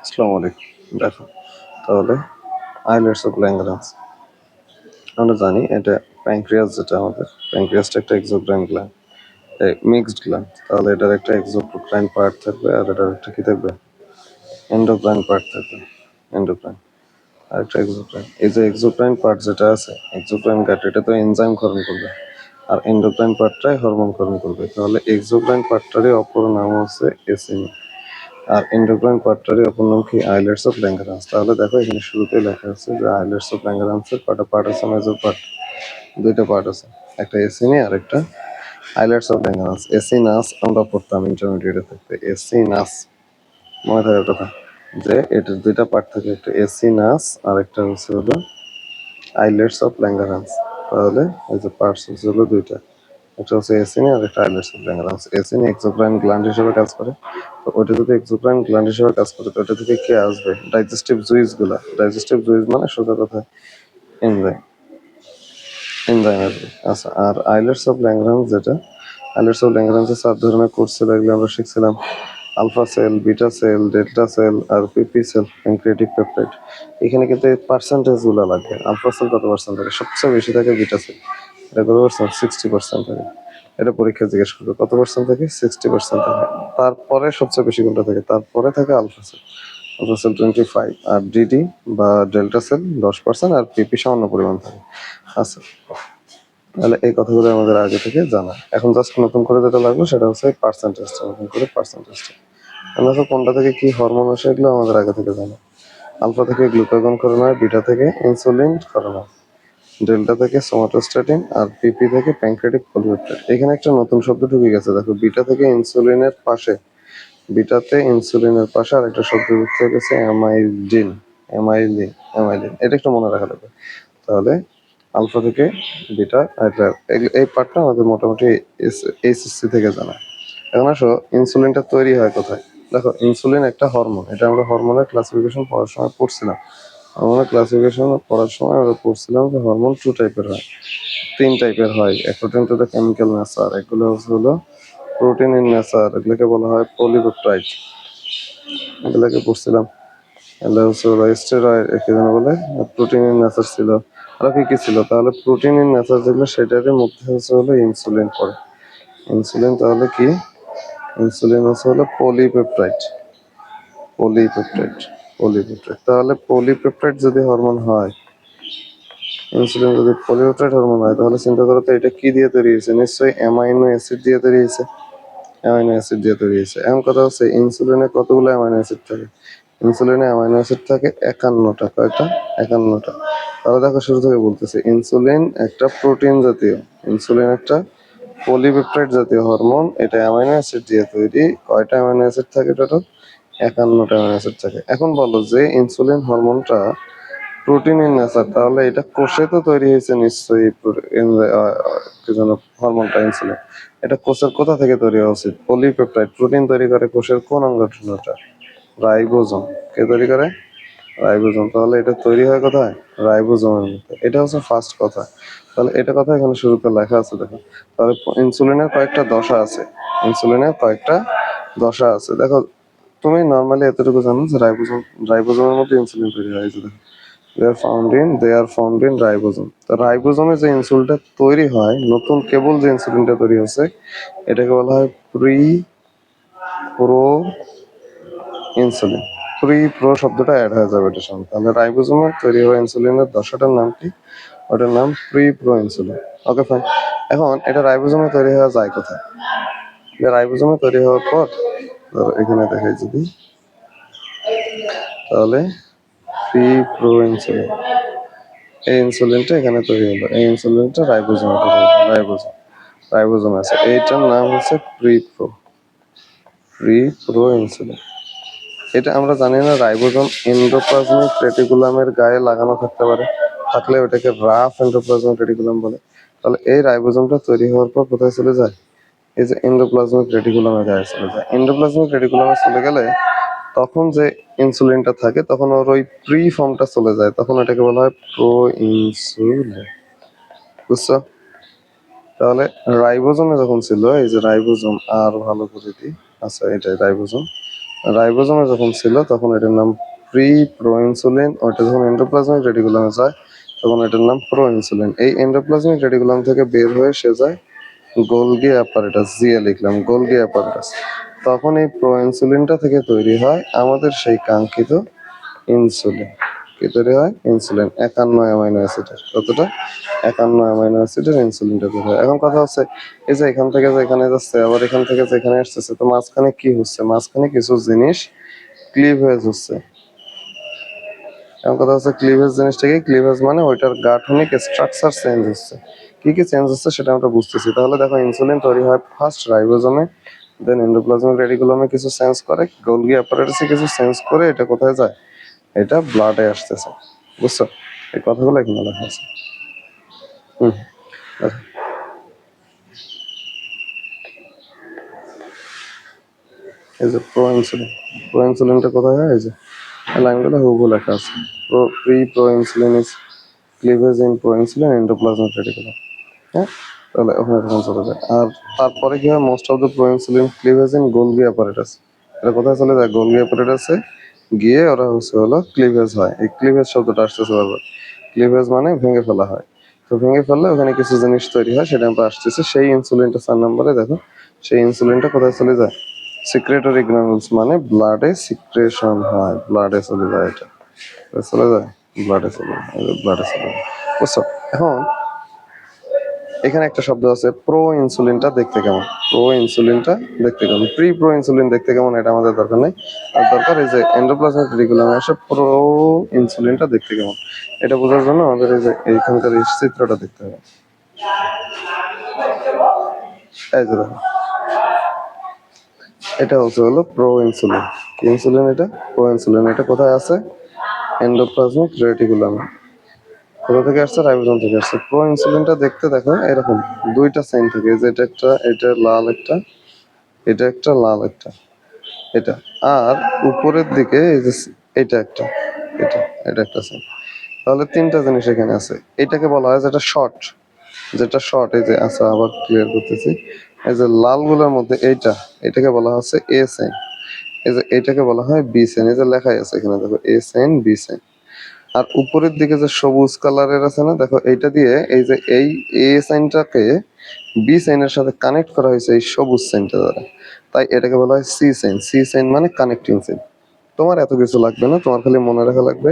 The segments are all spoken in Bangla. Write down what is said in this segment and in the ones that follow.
আসসালামু আলাইকুম। দেখো তাহলে আইলেটস অফ ল্যাঙ্গারান্স আমরা জানি এটা প্যানক্রিয়াস, যেটা আমাদের প্যানক্রিয়াসটা একটা এক্সোক্রাইন গ্ল্যান্ড, মিক্সড গ্ল্যান্ড। তাহলে এটার একটা এক্সোক্রাইন পার্ট থাকবে আর এটার একটা কি থাকবে, এন্ডোক্রাইন পার্ট থাকবে। এন্ডোক্রাইন আর একটা এক্সোক্রাইন। এই যে এক্সোক্রাইন পার্ট যেটা আছে, এক্সোক্রাইন পার্ট, এটা তো এনজাইম ক্ষরণ করবে আর এন্ডোক্রাইন পার্টটাই হরমোন ক্ষরণ করবে। তাহলে এক্সোক্রাইন পার্টটারই অপর নাম হচ্ছে এসিনি আর এন্ডোক্রাইন পার্টটারই অপর নাম কি, আইলেটস অফ ল্যাঙ্গারান্স। তাহলে দেখো এখানে শুরুতেই লেখা আছে যে আইলেটস অফ ল্যাঙ্গারান্সের কয়টা পার্ট আছে, মেজর পার্ট দুইটা পার্ট আছে, একটা এসিনি আর একটা আইলেটস অফ ল্যাঙ্গারান্স। এসিনাস আমরা পড়তাম ইন্টারমিডিয়েটে থাকতে, এসিনাস মনে থাকার কথা যে এটার দুইটা পার্ট থাকে, একটা এসিনাস আর একটা হচ্ছে হলো আইলেটস অফ ল্যাঙ্গারান্স। তাহলে এই যে পার্টস হচ্ছে হলো দুইটা, একটা হচ্ছে এসিনি আর একটা আইলেটস অফ ল্যাঙ্গারান্স। এসিনি এক্সোক্রাইন গ্ল্যান্ড হিসেবে কাজ করে, তো ওইটা যদি এক্সোক্রাইন গ্ল্যান্ড হিসেবে কাজ করে তো ওটা থেকে কে আসবে, ডাইজেস্টিভ জুইস গুলা। ডাইজেস্টিভ জুইস মানে সোজা কথা এনজাইম, এনজাইম আসবে। আচ্ছা, আর আইলেটস অফ ল্যাঙ্গারান্স যেটা, আইলেটস অফ ল্যাঙ্গারান্সের 4 ধরনের কোষ ছিল, এগুলো আমরা শিখছিলাম। Alpha cell, beta cell, delta cell আর পিপি সেল, প্যানক্রিয়াটিক পেপটাইড। এখানে কিন্তু এই পার্সেন্টেজ গুলো লাগবে। আলফা সেল কত পার্সেন্ট থাকে, সবচেয়ে বেশি থাকে বিটা সেল, এটা কত পার্সেন্ট, 60% থাকে। এটা পরীক্ষা জিজ্ঞেস করবে কত পার্সেন্ট থাকে, 60% থাকে। তারপরে সবচেয়ে বেশি কোনটা থাকে, তারপরে থাকে আলফা সেল, আলফা সেল 25, আর ডিডি বা ডেল্টা সেল 10% আর পিপি সামান্য পরিমাণ থাকে। আচ্ছা, তাহলে এই কথাগুলো আমাদের আগে থেকে জানা। এখন জাস্ট নতুন করে যেটা লাগবে সেটা হচ্ছে পার্সেন্টেজটা, নতুন করে পার্সেন্টেজটা। আমরা তো কোনটা থেকে কি হরমোন আসে এগুলো আমাদের আগে থেকে জানা। আলফা থেকে গ্লুকাগন ক্ষরণ হয়, বিটা থেকে ইনসুলিন ক্ষরণ হয়, ডেল্টা থেকে সোমাটোস্ট্যাটিন আর পিপি থেকে প্যানক্রিয়াটিক পলিপেপটাইড। এখানে একটা নতুন শব্দ ঢুকে গেছে, দেখো বিটা থেকে ইনসুলিনের পাশে, বিটাতে ইনসুলিনের পাশে আর একটা শব্দ যুক্ত হয়ে গেছে, অ্যামাইলিন। অ্যামাইলিন, অ্যামাইলিন, এটা একটু মনে রাখা লাগবে। তাহলে আলফা থেকে বিটা, এই পার্টটা আমাদের মোটামুটি এইচএসসি থেকে জানা। এখন আসো ইনসুলিনটা তৈরি হয় কোথায়। দেখো ইনসুলিন একটা হরমোন, এটা আমরা হরমোনের ক্লাসিফিকেশন পড়ার সময় পড়ছিলাম। হরমোনের ক্লাসিফিকেশন পড়ার সময় আমরা পড়ছিলাম যে হরমোন 2 টাইপের হয়, 3 টাইপের হয়, according to the chemical nature. এগুলো হলো প্রোটিন ইন নেচার, এগুলোকে বলা হয় পলিপেপটাইড, এগুলোকে পড়ছিলাম। এগুলো হচ্ছে হলো স্টেরয়েড, একে যেন বলে প্রোটিন ইন নেচার ছিল। আরো কি কি ছিল, তাহলে প্রোটিন ইন নেচার যেগুলো সেটারই মধ্যে হচ্ছে হলো ইনসুলিন পড়ে। ইনসুলিন তাহলে কি, ইনসুলিন হচ্ছে হলো পলিপেপটাইড, পলিপেপটাইড, পলিপেপটাইড। তাহলে পলিপেপটাইড যদি হরমোন হয়, ইনসুলিন যদি পলিপেপটাইড হরমোন হয়, তাহলে চিন্তা করো তো এটা কি দিয়ে তৈরি হয়েছে, নিশ্চয়ই অ্যামাইনো অ্যাসিড দিয়ে তৈরি হয়েছে, অ্যামাইনো অ্যাসিড দিয়ে তৈরি হয়েছে। এখন কথা হচ্ছে ইনসুলিনে কতগুলো অ্যামাইনো অ্যাসিড থাকে, ইনসুলিনে অ্যামাইনো অ্যাসিড থাকে 51টা। কয়টা, 51টা। তাহলে দেখো শুরু থেকে বলতেছে, ইনসুলিন একটা প্রোটিন জাতীয়, ইনসুলিন একটা পলিপেপটাইড জাতীয় হরমোন, এটা অ্যামাইনো অ্যাসিড দিয়ে তৈরি। কয়টা অ্যামাইনো অ্যাসিড থাকে টোটাল, 51টা অ্যামাইনো অ্যাসিড থাকে। এখন বলো যে ইনসুলিন হরমোনটা প্রোটিন ইন নেচার, তাহলে এটা কোষে তো তৈরি হয়েছে নিশ্চয়ই, কি যেন হরমোনটা ইনসুলিন, এটা কোষের কোথা থেকে তৈরি হওয়া উচিত, পলিপেপটাইড। প্রোটিন তৈরি করে কোষের কোন অঙ্গটা, রাইবোজোম। কে তৈরি করে, রাইবোজোম। তাহলে এটা তৈরি হয় কোথায়, রাইবোজোমের মধ্যে। এটা হচ্ছে ফার্স্ট কথা। তাহলে এটা কথা এখানে শুরুতে লেখা আছে, দেখো। তাহলে ইনসুলিনের কয়েকটা দশা আছে, ইনসুলিনের কয়েকটা দশা আছে। দেখো তুমি নর্মালি এতটুকু জানো যে রাইবোজোমের মধ্যে ইনসুলিন তৈরি হয়। দেখো they are found in ribosome. তো রাইবোজোমে যে ইনসুলিনটা তৈরি হয়, নতুন কেবল যে ইনসুলিনটা তৈরি হচ্ছে, এটাকে বলা হয় প্রো ইনসুলিন। প্রো শব্দটা অ্যাড হয়ে যাবে এটার সঙ্গে। তাহলে রাইবোজোমে তৈরি হওয়া ইনসুলিনের দশাটার নাম কি, ওটার নাম প্রো ইনসুলিন। Okay fine. এখন এটা রাইবোজোমে তৈরি হওয়া যায় কোথায়, এটা রাইবোজোমে তৈরি হওয়ার পর এখানে দেখাই যদি, তাহলে প্রো ইনসুলিন, এই ইনসুলিনটা এখানে তৈরি হলো, এই ইনসুলিনটা রাইবোজোমে তৈরি হলো, রাইবোজোম আছে, এইটার নাম হচ্ছে প্রো ইনসুলিন। এটা আমরা জানি না, রাইবোজোম এন্ডোপ্লাজমিক রেটিকুলামের গায়ে লাগানো থাকতে পারে, থাকলে ওটাকে রাফ এন্ডোপ্লাজমিক রেটিকুলাম বলে। তাহলে এই রাইবোজোমটা তৈরি হওয়ার পর কোথায় চলে যায়, এই যে এন্ডোপ্লাজমিক রেটিকুলামের গায়ে চলে যায়। এন্ডোপ্লাজমিক রেটিকুলামে চলে গেলে তখন যে ইনসুলিনটা থাকে, তখন ওর ওই ফর্মটা চলে যায়, তখন এটাকে বলা হয় প্রো ইনসুলিন। বুঝছো? তাহলে রাইবোজোমে যখন ছিল, এই যে রাইবোজোম, আর ভালো করে দিই, আচ্ছা এটাই রাইবোজোম। রাইবোজোমে যখন ছিল তখন এটার নাম প্রি প্রো ইনসুলিন, ওইটা যখন এন্ডোপ্লাজমিক রেটিকুলামে যায় তখন এটার নাম প্রো ইনসুলিন। এই এন্ডোপ্লাজমিক রেটিকুলাম থেকে বের হয়ে সে যায় গোলগি অ্যাপারেটাস, জিএ লিখলাম, গোলগি অ্যাপারেটাস। তখন এই প্রো ইনসুলিনটা থেকে তৈরি হয় আমাদের সেই কাঙ্ক্ষিত ইনসুলিন। কি তৈরি হয়? ইনসুলিন। 51 অ্যামাইনো অ্যাসিডের, কতটা? 51 অ্যামাইনো অ্যাসিডের ইনসুলিনটা তৈরি হয়। এখন কথা হচ্ছে এই যে এখান থেকে যে এখানে যাচ্ছে, আবার এখান থেকে যে এখানে আসতেছে, তো মাঝখানে কি হচ্ছে? মাঝখানে কিছু জিনিস ক্লিভেজ হচ্ছে। এখন কথা হচ্ছে ক্লিভেজ জিনিসটা কি? ক্লিভেজ মানে ওইটার গাঠনিক স্ট্রাকচার চেঞ্জ হচ্ছে। কি কি চেঞ্জ হচ্ছে সেটা আমরা বুঝতেছি। তাহলে দেখো ইনসুলিন তৈরি হয় ফার্স্ট রাইবোজোমে, দেন এন্ডোপ্লাজমিক রেটিকুলামে কিছু সেন্স করে, গোলগি অ্যাপারেটাসে কিছু সেন্স করে, এটা কোথায় যায়? এটা ব্লাডে আসতেছে। বুঝছো? এই কথাগুলো এখানে লেখা আছে। হুম, আচ্ছা। এই যে প্রো ইনসুলিন, প্রো ইনসুলিনটা কোথায় হয়? এই যে এই লাইনগুলো হুবহু লেখা আছে। Pro insulin is cleavage in pro insulin endoplasmic reticulum. হ্যাঁ, তাহলে ওখানে তখন চলে যায়। আর তারপরে কি হয়? Most of the pro insulin cleavage in Golgi apparatus. এটা কোথায় চলে যায়? গোলগি অ্যাপারেটাসে গিয়ে ওরা হলো ক্লিভেজ হয়। এই ক্লিভেজ শব্দটা আসতেছে বারবার। ক্লিভেজ মানে ভেঙে ফেলা হয়। তো ভেঙে ফেললে ওখানে কিছু জিনিস তৈরি হয়, সেটা আমরা আসতেছে। সেই ইনসুলিনটা 4 নম্বরে দেখো, সেই ইনসুলিনটা কোথায় চলে যায়? সিক্রেটরি গ্রানুলস, মানে ব্লাডে সিক্রেশন হয়, ব্লাডে চলে যায়। এটা চলে যায় ব্লাডে, চলে যায়, ব্লাডে চলে যায়। বুঝছো? এখন এখানে একটা শব্দ আছে, প্রো ইনসুলিনটা দেখতে কেমন? প্রো ইনসুলিনটা দেখতে কেমন? প্রি প্রো ইনসুলিন দেখতে কেমন এটা আমাদের দরকার নেই। আর দরকার এই যে এন্ডোপ্লাজমিক রেটিকুলামে আসে প্রো ইনসুলিনটা দেখতে কেমন, এটা বোঝার জন্য আমাদের এই যে এইখানকার এই চিত্রটা দেখতে হবে। এই যে দেখো, এটা হলো প্রো ইনসুলিন। কি ইনসুলিন এটা? Pro insulin. এটা কোথায় আছে? এন্ডোপ্লাজমিক রেটিকুলামে। কোথা থেকে আসছে? রাইবোজোম থেকে আসছে। প্রো ইনসুলিনটা দেখতে দেখো এরকম দুইটা সাইন থাকে, যে এটা একটা, এটা লাল একটা, এটা একটা লাল একটা, এটা। আর উপরের দিকে এই যে এটা একটা, এটা, এটা একটা সাইন। তাহলে তিনটা জিনিস এখানে আছে। এটাকে বলা হয় যেটা শর্ট, যেটা শর্ট, এই যে আচ্ছা আবার ক্লিয়ার করতেছি। এই যে লালগুলোর মধ্যে এইটা, এটাকে বলা হচ্ছে এ সাইন। এই যে এটাকে বলা হয় বি সাইন। এই যে লেখাই আছে এখানে দেখো, এ সাইন, বি সাইন। আর উপরের দিকে যে সবুজ কালারের আছে না, দেখো এইটা দিয়ে এই যে এই এ সাইনটাকে বি সাইনের সাথে কানেক্ট করা হয়েছে এই সবুজ সাইনটা দ্বারা। তাই এটাকে বলা হয় সি সাইন। সি সাইন মানে কানেক্টিং সাইন। তোমার এত কিছু লাগবে না, তোমার খালি মনে রাখা লাগবে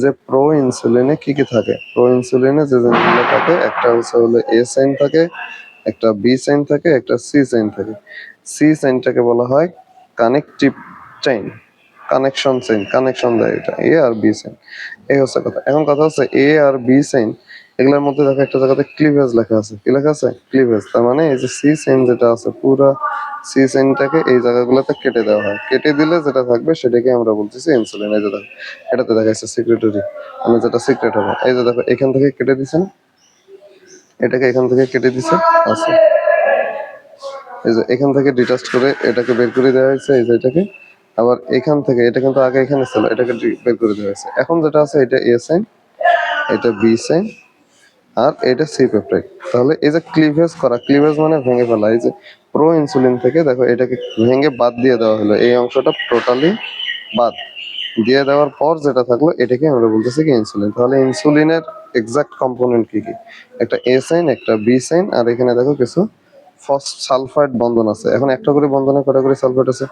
যে প্রো ইনসুলিনে কি কি থাকে। প্রো ইনসুলিনে যে জিনিসগুলো থাকে, একটা হলো এ সাইন থাকে, একটা বি সাইন থাকে, একটা সি সাইন থাকে। সি সাইনটাকে বলা হয় connective chain, connection chain, connection দেয় এটা, এ আর বি সাইন। এই হচ্ছে কথা। এখন কথা হচ্ছে এ আর বি সাইন এগুলোর মধ্যে দেখো একটা জায়গাতে ক্লিভেজ লেখা আছে। কি লেখা আছে? ক্লিভেজ। তার মানে এই যে সি সাইন যেটা আছে, পুরা সি সাইনটাকে এই জায়গাগুলোতে কেটে দেওয়া হয়। কেটে দিলে যেটা থাকবে সেটাকে আমরা বলতেছি ইনসুলিন। এই যে দেখো, এটাতে দেখা যাচ্ছে সিক্রেটরি, মানে যেটা সিক্রেট হবে। এই যে দেখো, এখান থেকে কেটে দিছেন, এটাকে এখান থেকে কেটে দিছে, আছে। এই যে এখান থেকে ডিটাস্ট করে এটাকে বের করে দেওয়া হয়েছে, এই যে এটাকে। আবার এখান থেকে, এটা কিন্তু আগে এখানে ছিল, এটাকে বের করে দেওয়া হয়েছে। এখন যেটা আছে এটা এ সাইন, এটা বি সাইন, আর এটা সি পেপটাইড। তাহলে এই যে ক্লিভেজ করা, ক্লিভেজ মানে ভেঙে ফেলা। এই যে প্রো ইনসুলিন থেকে দেখো এটাকে ভেঙে বাদ দিয়ে দেওয়া হলো, এই অংশটা টোটালি বাদ দিয়ে দেওয়ার পর যেটা থাকলো এটাকে আমরা বলতেছি কি ইনসুলিন। তাহলে ইনসুলিনের এক্সাক্ট কম্পোনেন্ট কি কি? একটা এ সাইন, একটা বি সাইন, আর এখানে দেখো কিছু সালফাইড বন্ধন আছে। এখন একটা করে বন্ধনে কটা করে সালফাইড আছে?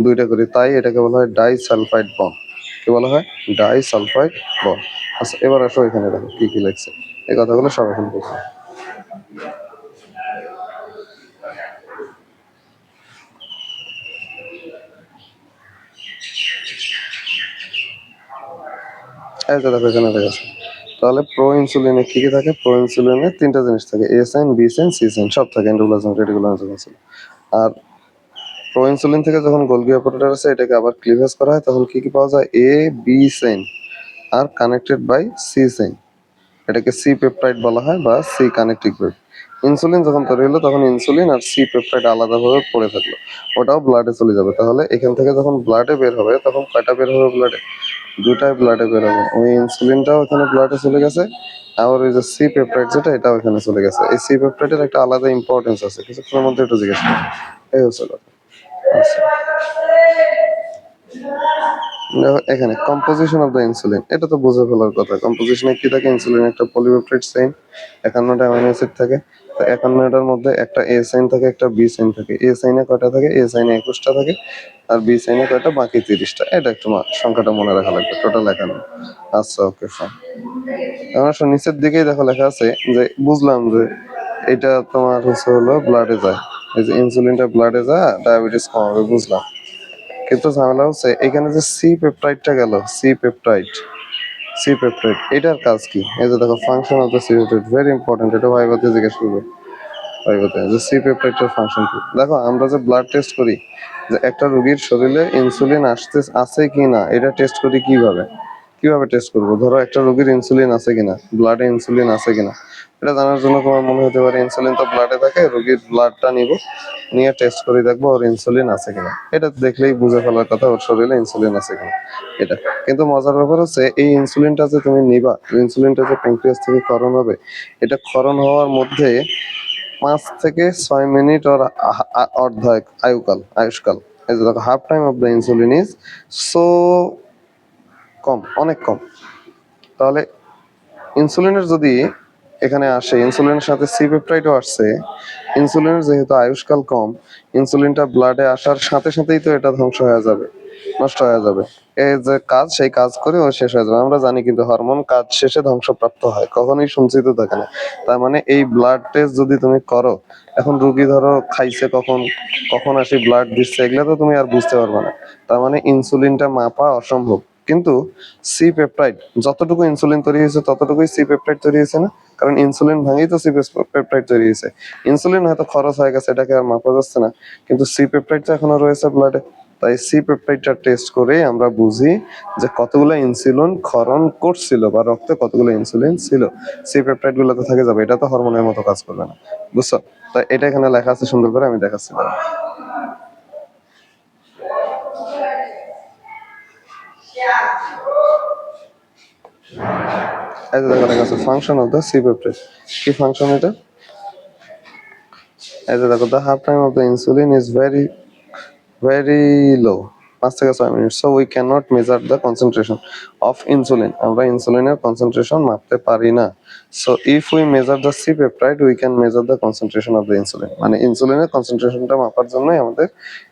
দুইটা করে। তাই এটাকে বলা হয় ডাই সালফাইড বন্ড। কি বলা হয়? Die sulphide bond. আচ্ছা, এবার আসো এখানে দেখো কি কি লাগছে। এই কথাগুলো সব এখন বলছি। এই যে দেখো এখানে দেখা যাচ্ছে। তাহলে প্রো ইনসুলিনে কি কি থাকে? প্রো ইনসুলিনে তিনটা জিনিস থাকে, A chain, B chain, C chain, সব থাকে এন্ডোপ্লাজমিক রেটিকুলাম ইনসুলিন। আর প্রো ইনসুলিন থেকে যখন গোলগি অপারেটর আছে এটাকে আবার ক্লিভেজ করা হয়, তখন কি কি পাওয়া যায়? এ বি সাইন আর কানেক্টেড বাই সি সাইন। এটাকে সি পেপটাইড বলা হয় বা সি কানেক্টিং পেপটাইড। ইনসুলিন যখন তৈরি হলো তখন ইনসুলিন আর সি পেপটাইড আলাদাভাবে পড়ে থাকলো, ওটাও ব্লাডে চলে যাবে। তাহলে এখান থেকে যখন ব্লাডে বের হবে তখন কয়টা বের হবে ব্লাডে? দুটাই ব্লাডে বের হবে। ওই ইনসুলিনটাও এখানে ব্লাডে চলে গেছে, আবার ওই যে সি পেপটাইড যেটা, এটাও এখানে চলে গেছে। এই সি পেপটাইডের একটা আলাদা ইম্পর্টেন্স আছে, কিছুক্ষণের মধ্যে একটু জিজ্ঞেস করো। এই হচ্ছে কথা। আচ্ছা, দেখো এখানে কম্পোজিশন অফ দ্য ইনসুলিন, এটা তো বুঝে ফেলার কথা। কম্পোজিশনে কি থাকে? ইনসুলিন একটা পলিপেপটাইড চেইন, 51টা অ্যামাইনো অ্যাসিড থাকে। তো 51টার মধ্যে একটা এ সাইন থাকে, একটা বি সাইন থাকে। এ সাইনে কয়টা থাকে? এ সাইনে 21টা থাকে, আর বি সাইনে কয়টা? বাকি 30টা। এটা একটু সংখ্যাটা মনে রাখা লাগবে, টোটাল 51। আচ্ছা, ওকে ফাইন। এখন আসো নিচের দিকেই দেখো লেখা আছে যে বুঝলাম যে এটা তোমার হচ্ছে হলো ব্লাডে যায়, এই যে ইনসুলিনটা ব্লাডে যায় ডায়াবেটিস কমাবে, বুঝলাম। কিন্তু ঝামেলা হচ্ছে এখানে যে সি পেপটাইডটা গেল, সি পেপটাইড এটার কাজ কি? এই যে দেখো function of the sea peptide, very important. এটা ভাইভাতে জিজ্ঞেস করবে, ভাইভাতে যে সি পেপটাইডের ফাংশন কি। দেখো আমরা যে ব্লাড টেস্ট করি, যে একটা রোগীর শরীরে ইনসুলিন আছে কি না, এটা টেস্ট করি কিভাবে? কিভাবে টেস্ট করবো? ধরো একটা রোগীর ইনসুলিন আছে কিনা, ব্লাডে ইনসুলিন আছে কিনা, এটা জানার জন্য তোমার মনে হতে পারে ইনসুলিন তো ব্লাডে থাকে, রোগীর ব্লাডটা নিব, নিয়ে টেস্ট করে দেখবো ওর ইনসুলিন আছে কিনা। এটা দেখলেই বুঝে ফেলার কথা ওর শরীরে ইনসুলিন আছে কিনা এটা। কিন্তু মজার ব্যাপার হচ্ছে এই ইনসুলিনটা যে তুমি নিবা, ইনসুলিনটা যে প্যানক্রিয়াস থেকে ক্ষরণ হবে, এটা ক্ষরণ হওয়ার মধ্যে 5 থেকে 6 মিনিট ওর অর্ধ আয়ুষ্কাল। এই যে দেখো half time of the insulin is so কম, অনেক কম। তাহলে ইনসুলিনের যদি এখানে আসে, ইনসুলিনের সাথে সি পেপটাইডও আসছে, ইনসুলিনের যেহেতু আয়ুষ্কাল কম, ইনসুলিনটা ব্লাডে আসার সাথে সাথেই তো এটা ধ্বংস হয়ে যাবে, নষ্ট হয়ে যাবে। এই যে কাজ, সেই কাজ করে ও শেষ হয়ে যাবে। আমরা জানি কিন্তু হরমোন কাজ শেষে ধ্বংসপ্রাপ্ত হয়, কখনোই সঞ্চিত থাকে না। তার মানে এই ব্লাড টেস্ট যদি তুমি করো, এখন রুগী ধরো খাইছে কখন, কখন আসি ব্লাড দিচ্ছে, এগুলো তো তুমি আর বুঝতে পারবে না। তার মানে ইনসুলিনটা মাপা অসম্ভব। কিন্তু সি পেপটাইড, যতটুকু ইনসুলিন তৈরি হয়েছে ততটুকুই সি পেপটাইড তৈরি হয়েছে না? কারণ ইনসুলিন ভাঙেই তো সি পেপটাইড তৈরি হয়েছে। ইনসুলিন হয়তো খরচ হয়ে গেছে, এটাকে আর মাপা যাচ্ছে না, কিন্তু সি পেপটাইড তো এখনো রয়েছে ব্লাডে। তাই সি পেপটাইডটা টেস্ট করে আমরা বুঝি যে কতগুলো ইনসুলিন ক্ষরণ করছিল বা রক্তে কতগুলো ইনসুলিন ছিল। সি পেপটাইড গুলো তো থেকে যাবে, এটা তো হরমোনের মতো কাজ করবে না, বুঝছো? তাই এটা এখানে লেখা আছে সুন্দর করে, আমি দেখাচ্ছি। এই যে দেখা লেখা আছে function of the sea peptide. কি ফাংশন এটা? এই যে দেখো, the half time of the insulin is very low, 5 থেকে 6 minute, so we cannot measure the concentration of insulin, আমরা ইনসুলিনের কনসেন্ট্রেশন মাপতে পারি না। so if we measure the C peptide we can measure the concentration of the insulin, মানে ইনসুলিনের কনসেন্ট্রেশনটা মাপার জন্যই আমাদের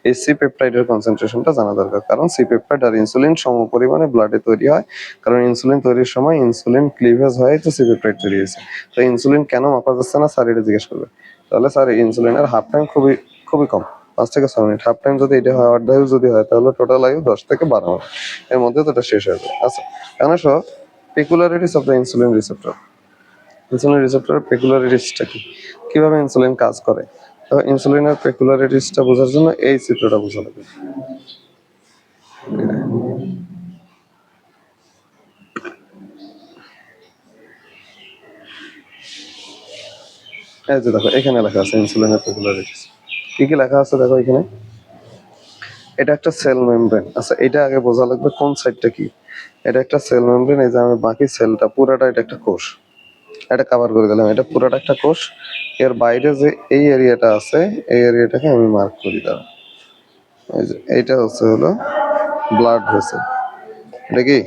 এই সি পেপটাইডের কনসেন্ট্রেশনটা জানা দরকার। কারণ সি পেপটাইড আর ইনসুলিন সম পরিমাণে ব্লাডে তৈরি হয়, কারণ ইনসুলিন তৈরির সময় ইনসুলিন ক্লিভেজ হয় তো সি পেপটাইড তৈরি হয়েছে। তো ইনসুলিন কেন মাপা যাচ্ছে না স্যার, এটা জিজ্ঞেস করবে। তাহলে স্যার ইনসুলিনের হাফ টাইম খুবই খুবই কম, 5 থেকে 6 মিনিট। হাফ টাইম যদি এটা হয়, অর্ধায়ু যদি হয়, তাহলে টোটাল আয়ু 10 থেকে 12 মাস, এর মধ্যে তো এটা শেষ হয়ে যাবে। আচ্ছা, এখন আসো peculiarities of the insulin receptor. Insulin রিসেপ্টরের পেকুলারিটিসটা কি, কিভাবে ইনসুলিন কাজ করে? তো ইনসুলিনের পেকুলারিটিসটা বোঝার জন্য এই চিত্রটা বোঝা লাগবে। এই যে দেখো এখানে লেখা আছে ইনসুলিনের পেকুলারিটিস। কি কি লেখা আছে দেখো এখানে। এটা একটা সেল মেমব্রেন। আচ্ছা, এটা আগে বোঝা লাগবে কোন সাইডটা কি। এটা একটা সেল মেমব্রেন, এই যে আমি বাকি সেলটা পুরাটা, এটা একটা কোষ, এটা কভার করে দিলাম, এটা পুরাটা একটা কোষ। এর বাইরে যে এই এরিয়াটা আছে, এই এরিয়াটাকে আমি মার্ক করি দাঁড়া। এই যে এইটা হচ্ছে হলো ব্লাড ভেসেল, এটা কি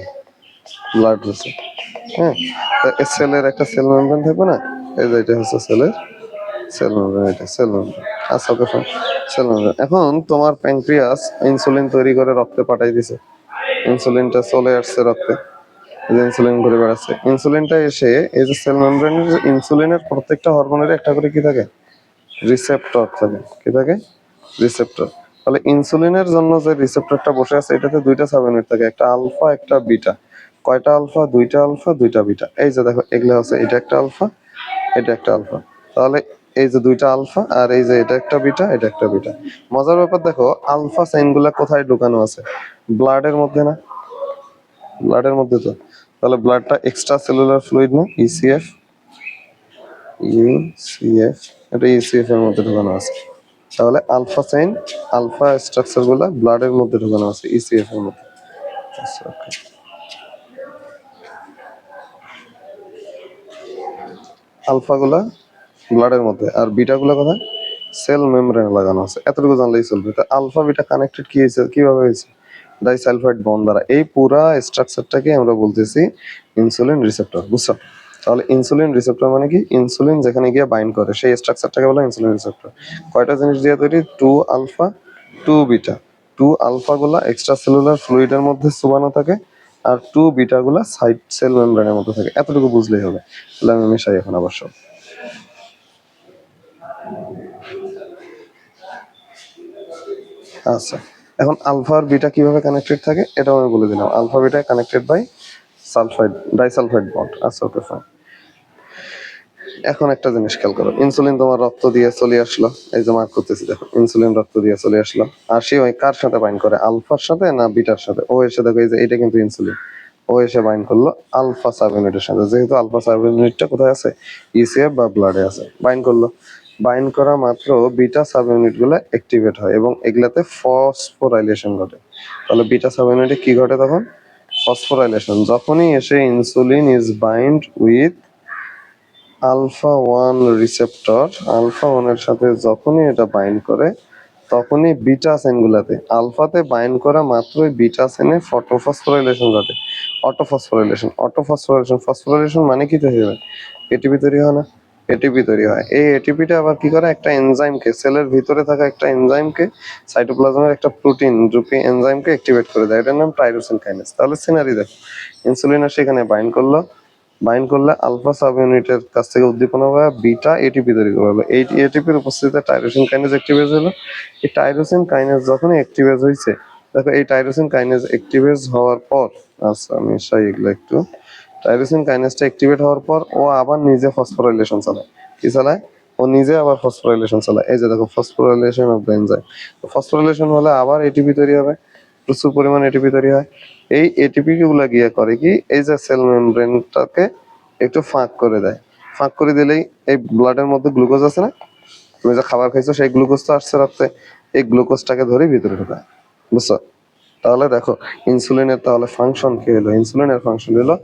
ব্লাড ভেসেল। হ্যাঁ, তো সেলের একটা সেল মেমব্রেন থাকবে না, এই যে এটা হচ্ছে সেল মেমব্রেন, এটা সেল মেমব্রেন। আচ্ছা, ওকে ফাইন, সেল মেমব্রেন। এখন তোমার প্যানক্রিয়াস ইনসুলিন তৈরি করে রক্তে পাঠাই দিছে, ইনসুলিনটা চলে আসছে রক্তে, ইনসুলিন ঘুরে বেড়াচ্ছে। ইনসুলিনটা এসে এই যে সেল মেমব্রেনের, ইনসুলিনের প্রত্যেকটা হরমোনের একটা করে কি থাকে? রিসেপ্টর থাকে। কি থাকে? রিসেপ্টর। তাহলে ইনসুলিনের জন্য যে রিসেপ্টরটা বসে আছে, এটাতে দুইটা সাব ইউনিট থাকে, একটা আলফা একটা বিটা। কয়টা আলফা? দুইটা আলফা দুইটা বিটা। এই যে দেখো এগুলো আছে, এটা একটা আলফা, এটা একটা আলফা। তাহলে এই যে দুইটা আলফা, আর এই যে এটা একটা বিটা, এটা একটা বিটা। মজার ব্যাপার দেখো, আলফা সাইন গুলা কোথায় ঢুকানো আছে? ব্লাডের মধ্যে না? ব্লাডের মধ্যে তো। তাহলে ব্লাডটা এক্সট্রা সেলুলার ফ্লুইড না? ইসিএফ, ইউসিএফ, এটা ইসিএফ এর মধ্যে ঢোকানো আছে। তাহলে আলফা সাইন, আলফা স্ট্রাকচার গুলা ব্লাডের মধ্যে ঢোকানো আছে, ইসিএফ এর মধ্যে। আচ্ছা, okay। আলফা গুলা ব্লাডের মধ্যে, আর বিটা গুলা কোথায়? সেল মেমব্রেনে লাগানো আছে। এতটুকু জানলেই চলবে। তা আলফা বিটা কানেক্টেড কি হয়েছে, কিভাবে হয়েছে? ডাইসালফাইড বন্ড দ্বারা। এই পুরা স্ট্রাকচারটাকে আমরা বলতেছি ইনসুলিন রিসেপ্টর, বুঝছো? তাহলে ইনসুলিন রিসেপ্টর মানে কি, ইনসুলিন যেখানে গিয়ে বাইন্ড করে সেই স্ট্রাকচারটাকে বলা ইনসুলিন রিসেপ্টর। কয়টা জিনিস দিয়ে তৈরি? 2 আলফা 2 বিটা। 2 আলফা গুলা এক্সট্রা সেলুলার ফ্লুইডের মধ্যে চুবানো থাকে, আর 2 বিটা গুলা সাইড সেল মেমব্রেনের মধ্যে থাকে। এতটুকু বুঝলেই হবে। তাহলে আমি মিশাই এখন অবশ্য। আচ্ছা, এখন আলফা আর বিটা কিভাবে কানেক্টেড থাকে এটাও আমি বলে দিলাম। Alpha beta connected by sulphide disulphide bond. আচ্ছা, ওকে ফাইন। এখন একটা জিনিস খেয়াল করো, ইনসুলিন তোমার রক্ত দিয়ে চলে আসলো, এই যে মার্ক করতেছি দেখো, ইনসুলিন রক্ত দিয়ে চলে আসলো, আর সে ওই কার সাথে বাইন্ড করে, আলফার সাথে না বিটার সাথে? ও এসে দেখো এই যে এটা কিন্তু ইনসুলিন, ও এসে বাইন্ড করলো আলফা সাব ইউনিটের সাথে, যেহেতু আলফা সাব ইউনিটটা কোথায় আছে, ইসিএফ বা ব্লাডে আছে, বাইন্ড করলো। বাইন্ড করা মাত্র বিটা সাব ইউনিট গুলো অ্যাক্টিভেট হয় এবং এগুলাতে ফসফোরাইলেশন ঘটে। তাহলে বিটা সাব ইউনিটে কি ঘটে তখন? ফসফোরাইলেশন। যখনই এসে insulin is bind with alpha one receptor, alpha ওয়ানের সাথে যখনই এটা বাইন্ড করে, তখনই বিটা সেনগুলাতে, আলফাতে বাইন্ড করা মাত্রই বিটা সেনে ফটোফসফোরাইলেশন ঘটে। ফসফোরাইলেশন মানে কি তৈরি হয়? এটিপি তৈরি হয় না? এটিপি তৈরি হয়। এই এটিপিটা আবার কি করে, একটা এনজাইমকে, সেলের ভিতরে থাকা একটা এনজাইমকে, সাইটোপ্লাজমের একটা প্রোটিন রূপী এনজাইমকে অ্যাক্টিভেট করে দেয়। এটার নাম টাইরোসিন কাইনেজ। তাহলে সিনারি দেখো, ইনসুলিন সেখানে বাইন্ড করলো, বাইন্ড করলে আলফা সাব ইউনিটের কাছ থেকে উদ্দীপনা হয়ে বিটা এটিপি তৈরি করা হলো। এই এটিপির উপস্থিতিতে টাইরোসিন কাইনেজ অ্যাক্টিভেজ হলো। এই টাইরোসিন কাইনেজ যখনই অ্যাক্টিভেজ হয়েছে, দেখো এই টাইরোসিন কাইনেজ অ্যাক্টিভেজ হওয়ার পর, আচ্ছা আমি এগুলো একটু, টাইরোসিন কাইনেজটা অ্যাক্টিভেট হওয়ার পর ও আবার নিজে ফসফোরাইলেশন চালায়। কি চালায়? ও নিজে আবার ফসফোরাইলেশন চালায়। এই যে দেখো, phosphorylation of the enzyme. Phosphorylation হলে আবার এটিপি তৈরি হবে, প্রচুর পরিমাণ এটিপি তৈরি হয়। এই এটিপি গুলা গিয়ে করে কি, এই যে সেল মেমব্রেনটাকে একটু ফাঁক করে দেয়। ফাঁক করে দিলেই এই ব্লাডের মধ্যে গ্লুকোজ আছে না, তুমি যে খাবার খাইছো সেই গ্লুকোজ তো আসছে রক্তে, এই গ্লুকোজটাকে ধরে ভিতরে ঢোকায়, বুঝছো? তাহলে দেখো ইনসুলিনের তাহলে ফাংশন কি হলো? ইনসুলিনের ফাংশন হলো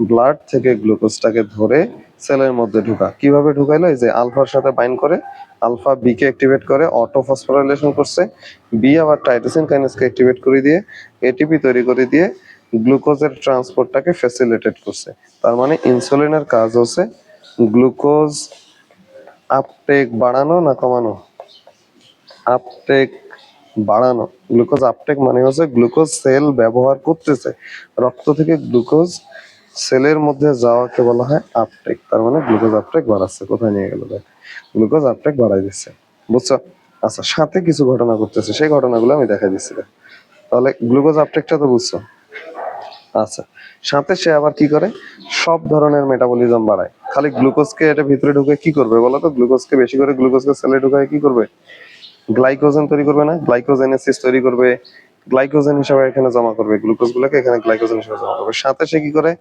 ব্লাড থেকে গ্লুকোজটাকে ধরে সেলের মধ্যে ঢোকা। কিভাবে ঢুকাইলো? এই যে আলফার সাথে বাইন্ড করে, আলফা বি কে অ্যাক্টিভেট করে অটো ফসফোরাইলেশন করছে, বি আবার টাইরোসিন কাইনেজকে অ্যাক্টিভেট করে দিয়ে এটিপি তৈরি করে দিয়ে গ্লুকোজের ট্রান্সপোর্টটাকে ফ্যাসিলিটেট করছে। তার মানে ইনসুলিনের কাজ হচ্ছে গ্লুকোজ আপটেক বাড়ানো না কমানো? আপটেক বাড়ানো। গ্লুকোজ আপটেক মানে হচ্ছে গ্লুকোজ সেল ব্যবহার করতেছে, রক্ত থেকে গ্লুকোজ সেলের মধ্যে যাওয়াকে বলা হয় আপটেক। তার মানে গ্লুকোজ আপটেক বাড়াচ্ছে। কোথায় নিয়ে গেল? দেখ, গ্লুকোজ আপটেক বাড়াই দিচ্ছে, বুঝছো? আচ্ছা, সাথে কিছু ঘটনা ঘটতেছে, সেই ঘটনাগুলো আমি দেখাই দিচ্ছি। তাহলে গ্লুকোজ আপটেকটা তো বুঝছো। আচ্ছা, সাথে সে আবার কি করে, সব ধরনের মেটাবলিজম বাড়ায়। খালি গ্লুকোজকে এটা ভিতরে ঢুকে কি করবে বলো তো? গ্লুকোজকে বেশি করে, গ্লুকোজকে সেলে ঢুকায় কি করবে? গ্লাইকোজেন তৈরি করবে না? গ্লাইকোজেনেসিস তৈরি করবে, গ্লাইকোজেন হিসেবে এখানে জমা করবে, গ্লুকোজ গুলোকে এখানে গ্লাইকোজেন হিসেবে জমা করবে। সাথে সে কি করে,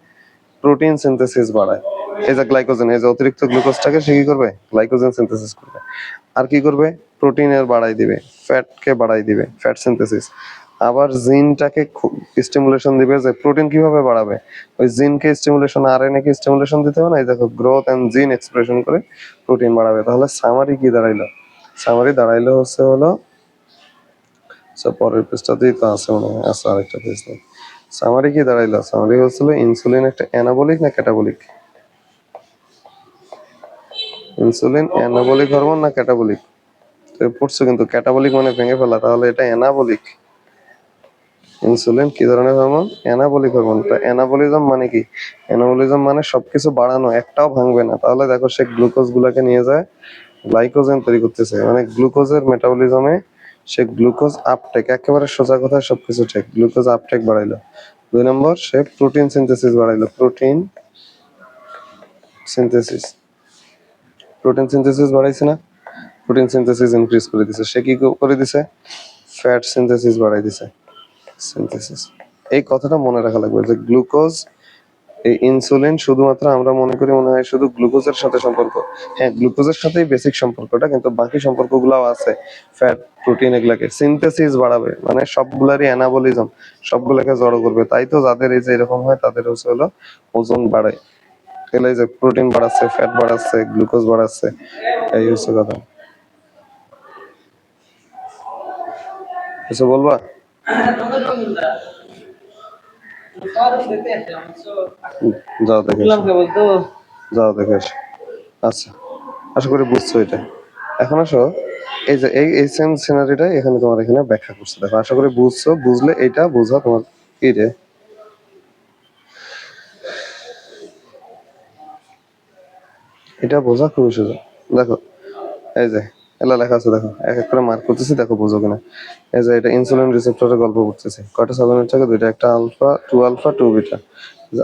প্রোটিন সিনথেসিস বাড়ায়। এই যে গ্লাইকোজেন, এই যে অতিরিক্ত গ্লুকোজটাকে সে কি করবে, গ্লাইকোজেন সিনথেসিস করবে। আর কি করবে, প্রোটিনের বাড়াই দিবে, ফ্যাটকে বাড়াই দিবে, ফ্যাট সিনথেসিস। আবার জিনটাকে স্টিমুলেশন দিবে। যে প্রোটিন কিভাবে বাড়াবে, ওই জিনকে স্টিমুলেশন, আরএনএ কে স্টিমুলেশন দিতে হবে না? এই দেখো, গ্রোথ এন্ড জিন এক্সপ্রেশন করে প্রোটিন বাড়াবে। তাহলে সামারি কি দাঁড়াইলো? সামারি দাঁড়াইলো হচ্ছে হলো, পরের পেজটাতেই তো আছে মনে হয়, আছে আরেকটা পেজ নেই। সামারি কি দাঁড়াইলো? সামারি হচ্ছিল ইনসুলিন একটা অ্যানাবলিক না ক্যাটাবলিক? ইনসুলিন অ্যানাবলিক হরমোন না ক্যাটাবলিক? পড়ছো কিন্তু, ক্যাটাবলিক মানে ভেঙে ফেলা, তাহলে এটা অ্যানাবলিক। ইনসুলিন কি ধরনের হরমোন? Anabolic hormone. তো অ্যানাবলিজম মানে কি? অ্যানাবলিজম মানে সবকিছু বাড়ানো, একটাও ভাঙবে না। তাহলে দেখো, সে গ্লুকোজ গুলাকে নিয়ে যায় গ্লাইকোজেন তৈরি করতেছে, মানে গ্লুকোজের মেটাবলিজমে সে গ্লুকোজ আপটেক, একেবারে সোজা কথা, সবকিছু ঠিক, গ্লুকোজ আপটেক বাড়াইলো। 2 নম্বর, সে প্রোটিন সিনথেসিস বাড়াইলো, প্রোটিন সিনথেসিস। প্রোটিন সিনথেসিস বাড়াইছে না? প্রোটিন সিনথেসিস ইনক্রিজ করে দিছে। সে কি করে দিছে? ফ্যাট সিনথেসিস বাড়াই দিছে, সিনথেসিস। এই কথাটা মনে রাখা লাগবে যে গ্লুকোজ, এই ইনসুলিন শুধুমাত্র আমরা মনে করি মনে হয় শুধু গ্লুকোজের সাথে সম্পর্ক। হ্যাঁ, গ্লুকোজের সাথেই বেসিক সম্পর্কটা, কিন্তু বাকি সম্পর্কগুলোও আছে। ফ্যাট, প্রোটিন এগুলাকে সিনথেসিস বাড়াবে, মানে সবগুলারই অ্যানাবলিজম, সবগুলাকে জড়ো করবে। তাই তো যাদের এই যে এরকম হয় তাদের হচ্ছে হলো ওজন বাড়ে। তাহলে এই যে প্রোটিন বাড়াচ্ছে, ফ্যাট বাড়াচ্ছে, গ্লুকোজ বাড়াচ্ছে, এই হচ্ছে কথা। কিছু বলবা? যাও দেখে যাও দেখে আসো। আচ্ছা, আশা করি বুঝছো এটা। এখন আসো, এই যে এই সেম সিনারিটা এখানে তোমার এখানে ব্যাখ্যা করছে, দেখো আশা করি বুঝছো। বুঝলে এটা বোঝা তোমার কি রে, এটা বোঝা খুবই সোজা। দেখো এই যে এলা লেখা আছে, দেখো এক এক করে মার্ক করতেছি, দেখো বুঝো কিনা। এই যে এটা ইনসুলিন রিসেপ্টরের গল্প করতেছে। কয়টা সাবইউনিট থাকে? দুইটা, একটা alpha two beta.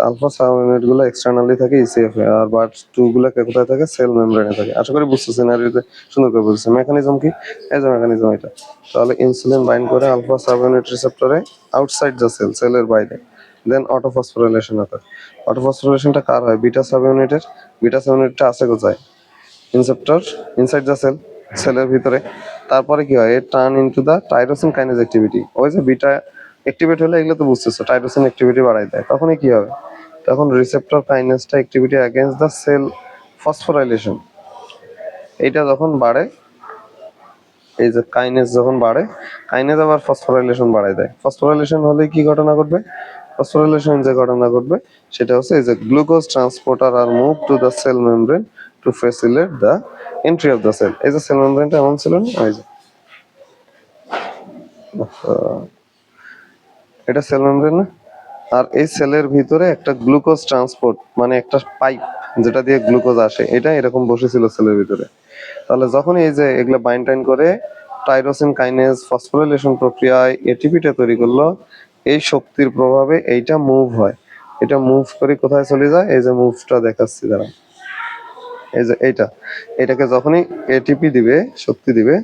Alpha subunit গুলো এক্সটার্নালি থাকে ইসিএফ এ, আর বাট টু গুলো কোথায় থাকে? সেল মেমব্রেনে থাকে। আশা করি বুঝছো, সিনারিওতে সুন্দর করে বুঝছো। মেকানিজম কি? এই যে মেকানিজম এটা। তাহলে ইনসুলিন বাইন্ড করে আলফা সাবইউনিট রিসেপ্টরে আউটসাইড দ্য সেল, সেলের বাইরে। দেন অটোফসফোরাইলেশন ওকার। অটোফসফোরাইলেশনটা কার হয়? বিটা সাবইউনিটের। বিটা সাবইউনিটটা আছে কোথায়? ইনসেপ্টর, ইনসাইড দ্য সেল, সেলের ভিতরে। তারপরে কি হয়? Turn into the tyrosine kinase activity. ওই যে বিটা অ্যাক্টিভেট হলে, এগুলো তো বুঝতেছো, টাইরোসিন অ্যাক্টিভিটি বাড়াই দেয়। তখনই কি হবে? তখন রিসেপ্টর কাইনেজটা activity against the cell phosphorylation, এইটা যখন বাড়ে, এই যে কাইনেজ যখন বাড়ে, কাইনেজ আবার ফসফোরাইলেশন বাড়াই দেয়। ফসফোরাইলেশন হলে কি ঘটনা ঘটবে? ফসফোরাইলেশন যে ঘটনা ঘটবে সেটা হচ্ছে, এই যে glucose transporter are move to the cell membrane to facilitate the entry of the cell. এই যে সেল মেমব্রেনটা এমন ছিল না, ওই যে এটা সেল মেমব্রেন না? আর এই সেলের ভিতরে একটা গ্লুকোজ ট্রান্সপোর্ট, মানে একটা পাইপ যেটা দিয়ে গ্লুকোজ আসে, এটা এরকম বসেছিল সেলের ভিতরে। তাহলে যখন এই যে এগুলো বাইন্ড টাইন করে টাইরোসিন কাইনেজ ফসফোরাইলেশন প্রক্রিয়ায় এটিপিটা তৈরি করলো, এই শক্তির প্রভাবে এইটা মুভ হয়। এটা মুভ করে কোথায় চলে যায়? এই যে মুভটা দেখাচ্ছি দাঁড়া, এই যে এটাকে যখনই এটিপি দিবে, শক্তি দিবে,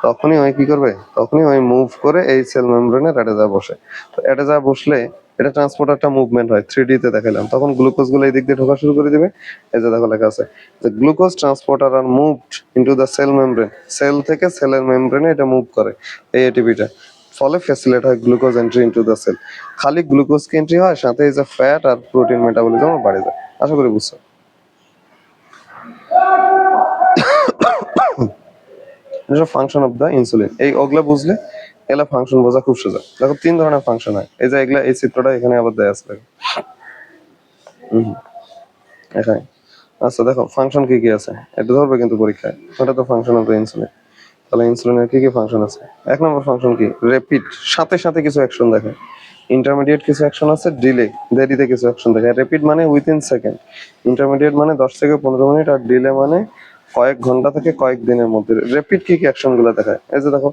তখনই ওই কি করবে? তখনই ওই মুভ করে এই সেল মেমব্রেনের এটা যা বসে। তো এটা যা বসলে এটা ট্রান্সপোর্টারটা মুভমেন্ট হয়, 3D তে দেখাইলাম। তখন গ্লুকোজ গুলো এই দিক দিয়ে ঢোকা শুরু করে দিবে। এই যে দেখো লেখা আছে যে glucose transporter are moved into the cell membrane. Cell থেকে সেলের মেমব্রেনে এটা মুভ করে এই এটিপিটা। ফলে ফ্যাসিলিটেট হয় glucose entry into the cell. খালি গ্লুকোজ কি এন্ট্রি হয়, সাথে এই যে ফ্যাট আর প্রোটিন মেটাবলিজম বাড়ে যায়। আশা করি বুঝছো। ফাংশন অফ দ্য ইনসুলিন, এই ওগুলা বুঝলে এগুলা ফাংশন বোঝা খুব সোজা। দেখো 3 ধরনের ফাংশন হয়। এই যে এগুলা, এই চিত্রটা এখানে আবার দেয়া আছে এখানে। আচ্ছা দেখো ফাংশন কি কি আছে, এটা ধরবে কিন্তু পরীক্ষায়। ওটা তো ফাংশন অফ দ্য ইনসুলিন। তাহলে ইনসুলিনের কি কি ফাংশন আছে? 1 নম্বর ফাংশন কি? র্যাপিড, সাথে সাথে কিছু অ্যাকশন দেখায়। ইন্টারমিডিয়েট কিছু অ্যাকশন আছে, ডিলে, দেরিতে কিছু অ্যাকশন দেখায়। র্যাপিড মানে উইথিন সেকেন্ড, ইন্টারমিডিয়েট মানে 10 থেকে 15 মিনিট, আর ডিলে মানে কয়েক ঘন্টা থেকে কয়েক দিনের মধ্যে। র্যাপিড কি কি অ্যাকশন গুলো দেখায়? এই যে দেখো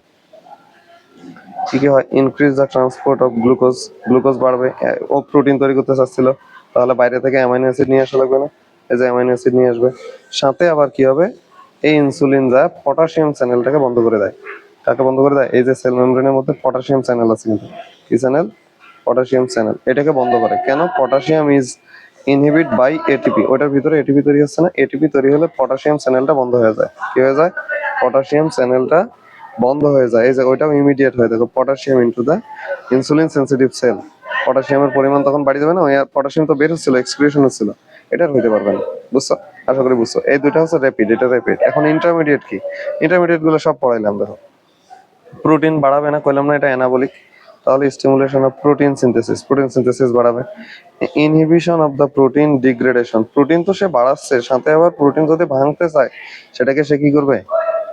কি কি হয়? Increase the transport of glucose, glucose বাড়বে। ও প্রোটিন তৈরি করতে চাচ্ছিল, তাহলে বাইরে থেকে অ্যামাইনো অ্যাসিড নিয়ে আসা লাগবে না? এই যে অ্যামাইনো অ্যাসিড নিয়ে আসবে। সাথে আবার কি হবে? এই ইনসুলিন যা পটাশিয়াম চ্যানেলটাকে বন্ধ করে দেয়। কাকে বন্ধ করে দেয়? এই যে সেল মেমব্রেনের মধ্যে পটাশিয়াম চ্যানেল আছে, কিন্তু কি চ্যানেল? Potassium channel. এটাকে বন্ধ করে কেন? Potassium is inhibit by ATP. ওটার ভিতরে এটিপি তৈরি হচ্ছে না, এটিপি তৈরি হলে পটাশিয়াম চ্যানেলটা বন্ধ হয়ে যায়। কি হয়ে যায়? পটাশিয়াম চ্যানেলটা বন্ধ হয়ে যায়। এই যে ওইটাও ইমিডিয়েট হয়, দেখো potassium into the insulin sensitive cell. পটাশিয়ামের পরিমাণ তখন বাড়িয়ে দেবে না, ওই পটাশিয়াম তো বের হচ্ছিল, এক্সক্রিশন হচ্ছিল, এটা আর হইতে পারবে না। বুঝছো? আশা করি বুঝছো। এই দুইটা হচ্ছে র্যাপিড, এটা র্যাপিড। এখন ইন্টারমিডিয়েট কি? ইন্টারমিডিয়েট গুলো সব পড়াইলাম। দেখো প্রোটিন বাড়াবে না, কইলাম না এটা অ্যানাবলিক। তাহলে stimulation of protein synthesis, protein synthesis বাড়াবে। Inhibition of the protein degradation, protein তো সে বাড়াচ্ছে, সাথে আবার প্রোটিন যদি ভাঙতে চায় সেটাকে সে কি করবে?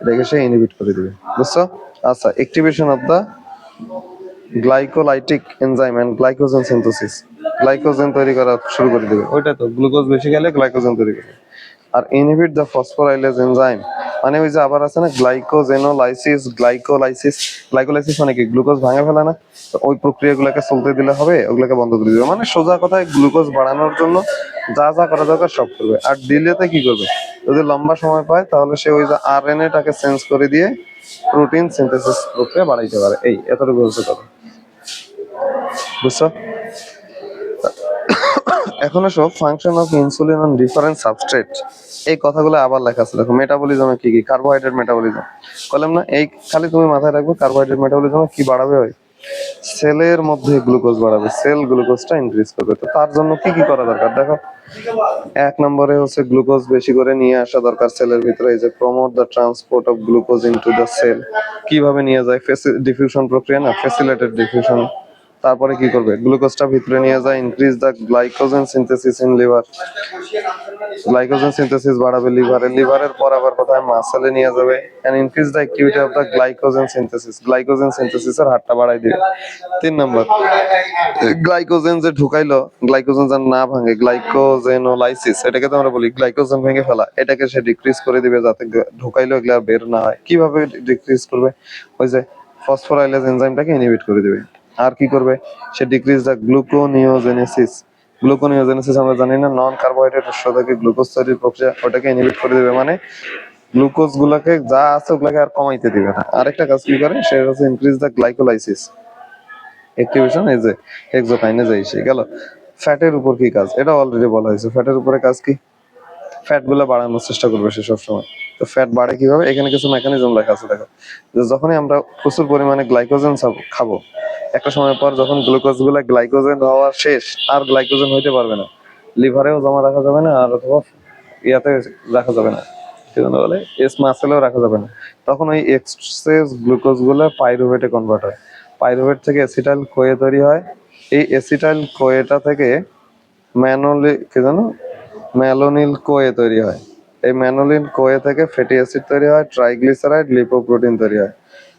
এটাকে সে ইনহিবিট করে দিবে। বুঝছো? আচ্ছা, activation of the glycolytic enzyme and glycogen synthesis, glycogen তৈরি করা শুরু করে দিবে। ওইটা তো গ্লুকোজ বেশি গেলে গ্লাইকোজেন তৈরি করবে। আর ইনহিবিট দ্য ফসফোরাইলেজ এনজাইম, মানে ওই যে আবার আছে না গ্লাইকোজেনোলাইসিস, গ্লাইকোলাইসিস। গ্লাইকোলাইসিস মানে কি? গ্লুকোজ ভাঙে ফেলা না? তো ওই প্রক্রিয়াগুলোকে চলতে দিলে হবে, ওগুলোকে বন্ধ করে দিবে। মানে সোজা কথায় গ্লুকোজ বাড়ানোর জন্য যা যা করা দরকার সব করবে। আর ডিলেতে কি করবে? যদি লম্বা সময় পায় তাহলে সে ওই যে আরএনএ টাকে চেঞ্জ করে দিয়ে প্রোটিন সিনথেসিস প্রক্রিয়া বাড়াইতে পারে। এই এতটুকু হচ্ছে কথা। বুঝছো? এখন আসো function of insulin on different substrate. এই কথাগুলো আবার লেখা আছে, দেখো মেটাবলিজমে কি কি? Carbohydrate metabolism. বললাম না, এই খালি তুমি মাথায় রাখবে কার্বোহাইড্রেট মেটাবলিজমে কি বাড়াবে হয়? সেলের মধ্যে গ্লুকোজ বাড়াবে, সেল গ্লুকোজটা ইনক্রিজ করবে। তো তার জন্য কি কি করা দরকার দেখো, এক নম্বরে হচ্ছে গ্লুকোজ বেশি করে নিয়ে আসা দরকার সেলের ভিতরে। এই যে promote the transport of glucose into the cell, কিভাবে নিয়ে যায়, ডিফিউশন প্রক্রিয়া না, ফ্যাসিলিটেড ডিফিউশন। তারপরে কি করবে, গ্লুকোজটা ভিতরে নিয়ে যায়, increase the glycogen synthesis in liver, glycogen synthesis বাড়াবে লিভারে, লিভারের পর আবার কোথায়, মাসেলে নিয়ে যাবে, and increase the activity of the glycogen synthesis, glycogen সিনথেসিসের হারটা বাড়াই দিবে। তিন নম্বর, গ্লাইকোজেন যে ঢুকাইলো, গ্লাইকোজেন যেন না ভাঙে, গ্লাইকোজেনোলাইসিস এটাকে তো আমরা বলি, গ্লাইকোজেন ভেঙে ফেলা, এটাকে সে ডিক্রিজ করে দিবে যাতে ঢুকাইলো এগুলা বের না হয়। কিভাবে ডিক্রিজ করবে, ওই যে ফসফোরাইলেজ এনজাইমটাকে ইনহিবিট করে দিবে। আর কি করবে, সে ডিক্রিজ দ্য গ্লুকোনিওজেনেসিস, গ্লুকোনিওজেনেসিস আমরা জানি না, নন কার্বোহাইড্রেট উৎস থেকে গ্লুকোজ তৈরির প্রক্রিয়া, ওটাকে ইনহিবিট করে দিবে। মানে গ্লুকোজ গুলাকে যা আছে ওগুলাকে আর কমাইতে দিবে না। আরেকটা কাজ কি করে, সে হচ্ছে ইনক্রিজ দ্য গ্লাইকোলাইসিস অ্যাক্টিভেশন, এই যে হেক্সোকাইনেজ এসে গেল। ফ্যাটের উপর কি কাজ, এটা অলরেডি বলা হয়েছে। ফ্যাটের উপরে কাজ কি, ফ্যাট গুলা বাড়ানোর চেষ্টা করবে সে সবসময়। তো ফ্যাট বাড়ে কিভাবে, এখানে কিছু মেকানিজম লেখা আছে দেখো, যে যখনই আমরা প্রচুর পরিমাণে গ্লাইকোজেন খাবো, একটা সময় পর যখন গ্লুকোজ গুলা গ্লাইকোজেন হওয়া শেষ, আর গ্লাইকোজেন হইতে পারবে না, লিভারেও জমা রাখা যাবে না, আর অথবা ইয়াতে রাখা যাবে না, সেজন্য বলে মাসেলেও রাখা যাবে না। তখন ওই এক্সেস গ্লুকোজ গুলা পাইরুভেটে কনভার্ট হয়, পাইরুভেট থেকে অ্যাসিটাইল কোয়ে তৈরি হয়, এই অ্যাসিটাইল কোয়েটা থেকে কি জানো, ম্যালোনিল কোয়ে তৈরি হয়, এই ম্যানোলিন কোয়ে থেকে ফ্যাটি অ্যাসিড তৈরি হয়, ট্রাইগ্লিসারাইড, লিপোপ্রোটিন তৈরি হয়।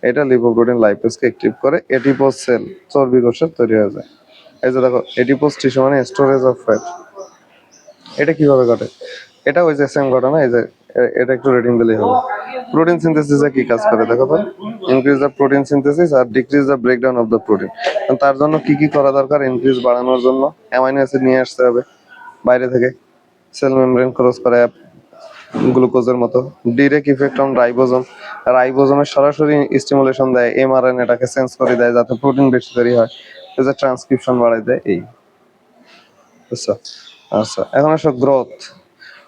এটা লিপোপ্রোটিন লাইপেজকে অ্যাক্টিভ করে, এডিপোজ সেল, চর্বি কোষের তৈরি হয়ে যায়। এই যে দেখো, এডিপোজ টিস্যু মানে স্টোরেজ অফ ফ্যাট। এটা কিভাবে ঘটে, এটা ওই যে সেম ঘটনা, এই যে এটা একটু রেটিং দিলেই হবে। প্রোটিন সিনথেসিসে কি কাজ করে দেখো তো, ইনক্রিজ দ্য প্রোটিন সিনথেসিস আর decrease the breakdown of the protein. তার জন্য কি কি করা দরকার, ইনক্রিজ বাড়ানোর জন্য অ্যামাইনো অ্যাসিড নিয়ে আসতে হবে বাইরে থেকে, সেল মেমব্রেন ক্রস করে গ্লুকোজের মতো। ডিরেক্ট ইফেক্ট অন রাইবোজোম, রাইবোজোমের সরাসরি স্টিমুলেশন দেয়, এমআরএনএটাকে সেন্স করে দেয় যাতে প্রোটিন বেশি তৈরি হয়, এই যে ট্রান্সক্রিপশন বাড়াই দেয়। এই বুঝছো? আচ্ছা, এখন আসো গ্রোথ।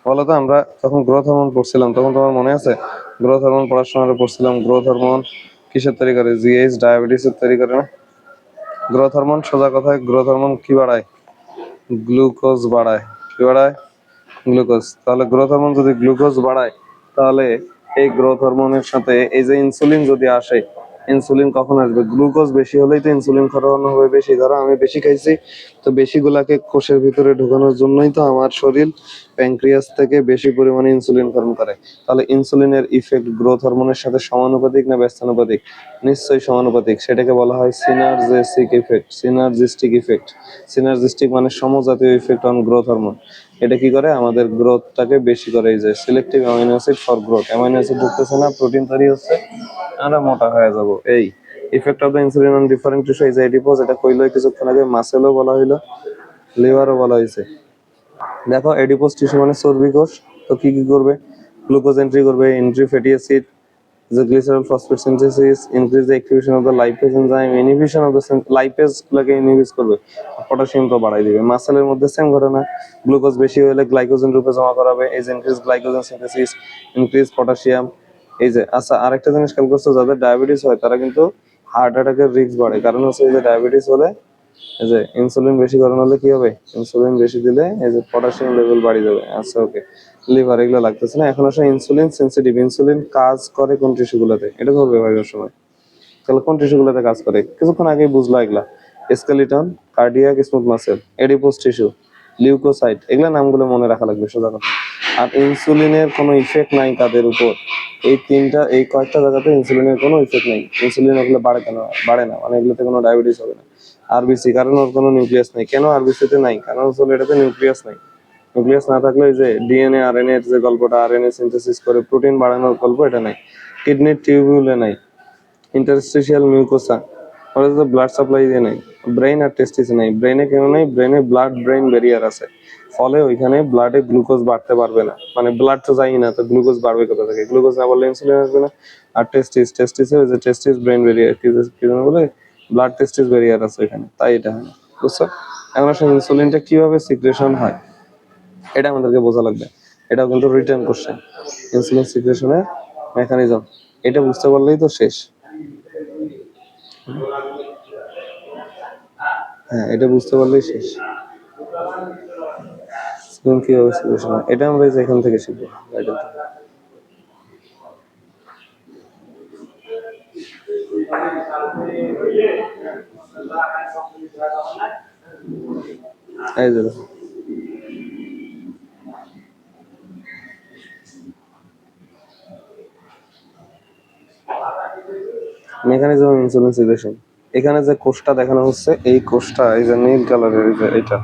বলতো আমরা যখন গ্রোথ হরমোন পড়ছিলাম তখন তোমার মনে আছে, গ্রোথ হরমোন পড়ার সময় পড়ছিলাম, গ্রোথ হরমোন কিসের তৈরি করে, জিএইচ ডায়াবেটিসের তৈরি করে না। গ্রোথ হরমোন, সোজা কথায় গ্রোথ হরমোন কি বাড়ায়, গ্লুকোজ বাড়ায়। কি বাড়ায়, গ্লুকোজ। তাহলে গ্রোথ হরমোন যদি গ্লুকোজ বাড়ায়, তাহলে এই গ্রোথ হরমোনের সাথে এই যে ইনসুলিন যদি আসে, ইনসুলিন কখন আসবে, গ্লুকোজ বেশি হলেই তো ইনসুলিন খাওয়ানো হবে বেশি। ধরো আমি বেশি খাইছি, তো বেশি গুলাকে কোষের ভিতরে ঢোকানোর জন্যই তো আমার শরীর প্যানক্রিয়াস থেকে বেশি পরিমাণে ইনসুলিন ফর্ম করে। তাহলে ইনসুলিনের ইফেক্ট গ্রোথ হরমোনের সাথে সমানুপাতিক না ব্যস্তানুপাতিক, নিশ্চয়ই সমানুপাতিক। সেটাকে বলা হয় synergistic effect, synergistic effect. Synergistic মানে সমজাতীয় ইফেক্ট অন গ্রোথ হরমোন। এটা কি করে, আমাদের গ্রোথটাকে বেশি করে। এই যে selective amino acid for growth, amino acid ঢুকতেছে না, প্রোটিন তৈরি হচ্ছে, আমরা মোটা হয়ে যাব। এই effect of the insulin on different tissue, এই যে এডিপোজ, এটা কইলো কিছুক্ষণ আগে, মাসেলও বলা হইলো, লিভারও বলা হয়েছে। দেখো এডিপোজ টিস্যু মানে চর্বি কোষ, তো কি কি করবে, গ্লুকোজ এন্ট্রি করবে, entry fatty acid, the glycerol phosphate synthesis, increase the activation of the lipase enzyme, inhibition of the lipase গুলোকে ইনহিবিট করবে, পটাশিয়াম তো বাড়াই দিবে। মাসেলের মধ্যে সেম ঘটনা, গ্লুকোজ বেশি হলে গ্লাইকোজেন রূপে জমা করাবে, এই যে increase glycogen synthesis, increase potassium. এই যে আচ্ছা, আরেকটা জিনিস খেয়াল করছো, যাদের ডায়াবেটিস হয় তারা কিন্তু হার্ট অ্যাটাকের রিস্ক বাড়ে। কারণ হচ্ছে এই যে ডায়াবেটিস হলে, এই যে ইনসুলিন বেশি করানো হলে কি হবে, ইনসুলিন বেশি দিলে এই যে পটাশিয়াম লেভেল বাড়ি যাবে। আচ্ছা ওকে, লিভার এগুলো লাগতেছে না। এখন আসলে ইনসুলিন সেন্সিটিভ, ইনসুলিন কাজ করে কোন টিস্যু গুলাতে, এটা ধরবে ভাইয়ের সময়। তাহলে কোন টিস্যু গুলাতে কাজ করে, কিছুক্ষণ আগেই বুঝলা এগুলা, skeleton, cardiac, smooth muscle, adipose tissue, leukocyte, এগুলা নামগুলো মনে রাখা লাগবে সোজা কথা। আর ইনসুলিনের কোনো ইফেক্ট নাই তাদের উপর, এই তিনটা, এই কয়েকটা জায়গাতে ইনসুলিনের কোনো ইফেক্ট নাই। ইনসুলিন ওগুলো বাড়ে কেন, বাড়ে না, মানে এগুলোতে কোনো ডায়াবেটিস হবে না। আরবিসি, কারণ ওর কোনো নিউক্লিয়াস নাই। কেন আরবিসিতে নাই, কারণ আসলে এটাতে নিউক্লিয়াস নাই। নিউক্লিয়াস না থাকলে এই যে ডিএনএ আরএনএ এর যে গল্পটা, আরএনএ সিনথেসিস করে প্রোটিন বাড়ানোর গল্প, এটা নাই। কিডনির টিউবিউলে নাই, ইন্টারস্টিশিয়াল মিউকোসা, ওটা তো ব্লাড সাপ্লাই দিয়ে নাই। ব্রেইন আর টেস্টিসে নাই। ব্রেইনে কেন নাই, ব্রেইনে ব্লাড ব্রেইন ব্যারিয়ার আছে, ফলে ওইখানে ব্লাডে গ্লুকোজ বাড়তে পারবে না, মানে ব্লাড তো যাই না, তো গ্লুকোজ বাড়বে কোথা থেকে, গ্লুকোজ না বাড়লে ইনসুলিন আসবে না। আর টেস্টিসে ওই যে টেস্টিস ব্রেইন ব্যারিয়ার, কি যেন বলে, ব্লাড টেস্টিস ব্যারিয়ার আছে এখানে, তাই এটা হয় না। বুঝছো? এখন আসলে ইনসুলিনটা কিভাবে সিক্রেশন হয় এটা আমাদেরকে বোঝা লাগবে। এটাও কিন্তু রিটার্ন কোশ্চেন, ইনসুলিন সিক্রেশনের মেকানিজম, এটা বুঝতে পারলেই তো শেষ। হ্যাঁ, এটা বুঝতে পারলেই শেষ। স্কিম কিভাবে সলিউশন হয় এটা আমরা এই যে এখান থেকে শিখবো, এখান থেকে। এই যে দেখো, মেকানিজম অফ ইনসুলিন সিক্রেশন। এখানে যে কোষটা দেখানো হচ্ছে এই কোষটা এই যে নীল কালারের এই যে এটা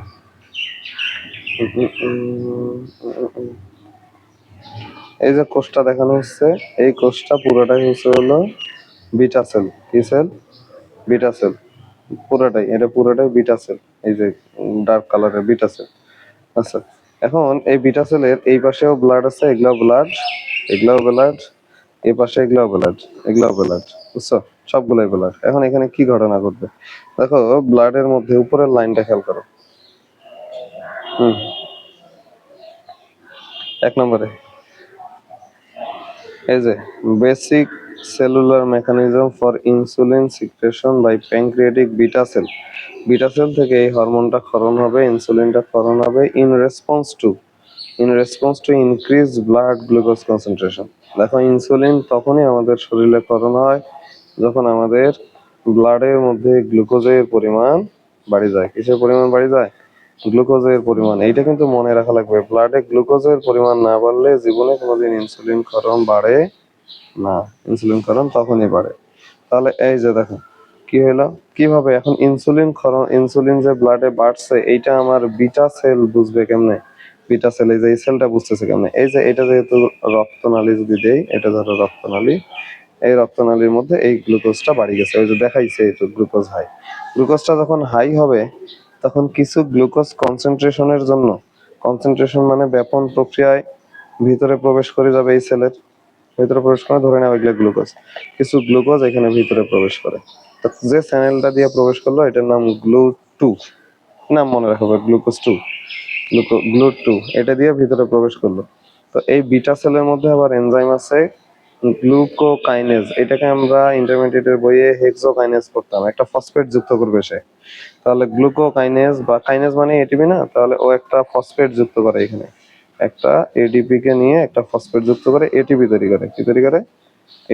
এই যে কোষটা দেখানো হচ্ছে এই কোষটা পুরোটাই হচ্ছে হলো বিটা সেল। কি সেল? Beta sell. পুরোটাই, এটা পুরোটাই বিটা সেল। এই যে ডার্ক কালারের বিটা সেল। আচ্ছা, এখন এই বিটা সেলের এই পাশেও ব্লাড আছে, এগুলাও ব্লাড, এগুলাও ব্লাড, এই পাশে এগুলাও ব্লাড, এগুলাও ব্লাড, বুঝছো? সবগুলোই ব্লাড। এখন এখানে কি ঘটনা ঘটবে দেখো, ব্লাডের মধ্যে উপরের লাইনটা খেয়াল করো। হুম, 1 নম্বরে এই যে basic cellular mechanism for insulin secretion by pancreatic beta cell. Beta cell থেকে এই হরমোনটা ক্ষরণ হবে, ইনসুলিনটা ক্ষরণ হবে in response to increase blood glucose concentration. দেখো, ইনসুলিন তখনই আমাদের শরীরে ক্ষরণ হয় যখন আমাদের ব্লাডের মধ্যে গ্লুকোজের পরিমাণ বাড়ি যায়। কিসের পরিমাণ বাড়ি যায়? গ্লুকোজের পরিমাণ। এইটা কিন্তু মনে রাখা লাগবে, ব্লাডে গ্লুকোজের পরিমাণ না বাড়লে জীবনে কোনোদিন ইনসুলিন ক্ষরণ বাড়ে না। ইনসুলিন ক্ষরণ তখনই বাড়ে। তাহলে এই যে দেখো কি হলো, কিভাবে এখন ইনসুলিন যে ব্লাডে বাড়ছে এইটা আমার বিটা সেল বুঝবে কেমনে? বিটা সেল এই যে এই সেলটা বুঝতেছে কেমনে? এই যে এটা যেহেতু রক্তনালী যদি দেই, এটা ধরো রক্তনালী, এই রক্তনালীর মধ্যে এই গ্লুকোজটা বাড়ি গেছে, ওই যে দেখাইছে এই তো গ্লুকোজ হাই। গ্লুকোজটা যখন হাই হবে তখন কিছু গ্লুকোজ কনসেন্ট্রেশনের জন্য, কনসেন্ট্রেশন মানে ব্যাপন প্রক্রিয়ায় ভিতরে প্রবেশ করে যাবে, এই সেলের ভিতরে প্রবেশ করে, ধরে নেওয়া এগুলো গ্লুকোজ, কিছু গ্লুকোজ এখানে ভিতরে প্রবেশ করে। তো যে চ্যানেলটা দিয়ে প্রবেশ করলো এটার নাম গ্লু 2, নাম মনে রাখবে, গ্লুকোজ 2, গ্লু 2 এটা দিয়ে ভিতরে প্রবেশ করলো। তো এই বিটা সেলের মধ্যে আবার এনজাইম আছে গ্লুকোকাইনেজ, এটাকে আমরা ইন্টারমিডিয়েটের বইয়ে হেক্সোকাইনেজ পড়তাম, একটা ফসফেট যুক্ত করবে সে। তাহলে গ্লুকোকাইনেজ বা কাইনেজ মানে এটিপি না, তাহলে ও একটা ফসফেট যুক্ত করে এখানে, একটা এডিপি কে নিয়ে একটা ফসফেট যুক্ত করে এটিপি তৈরি করে। কি তৈরি করে?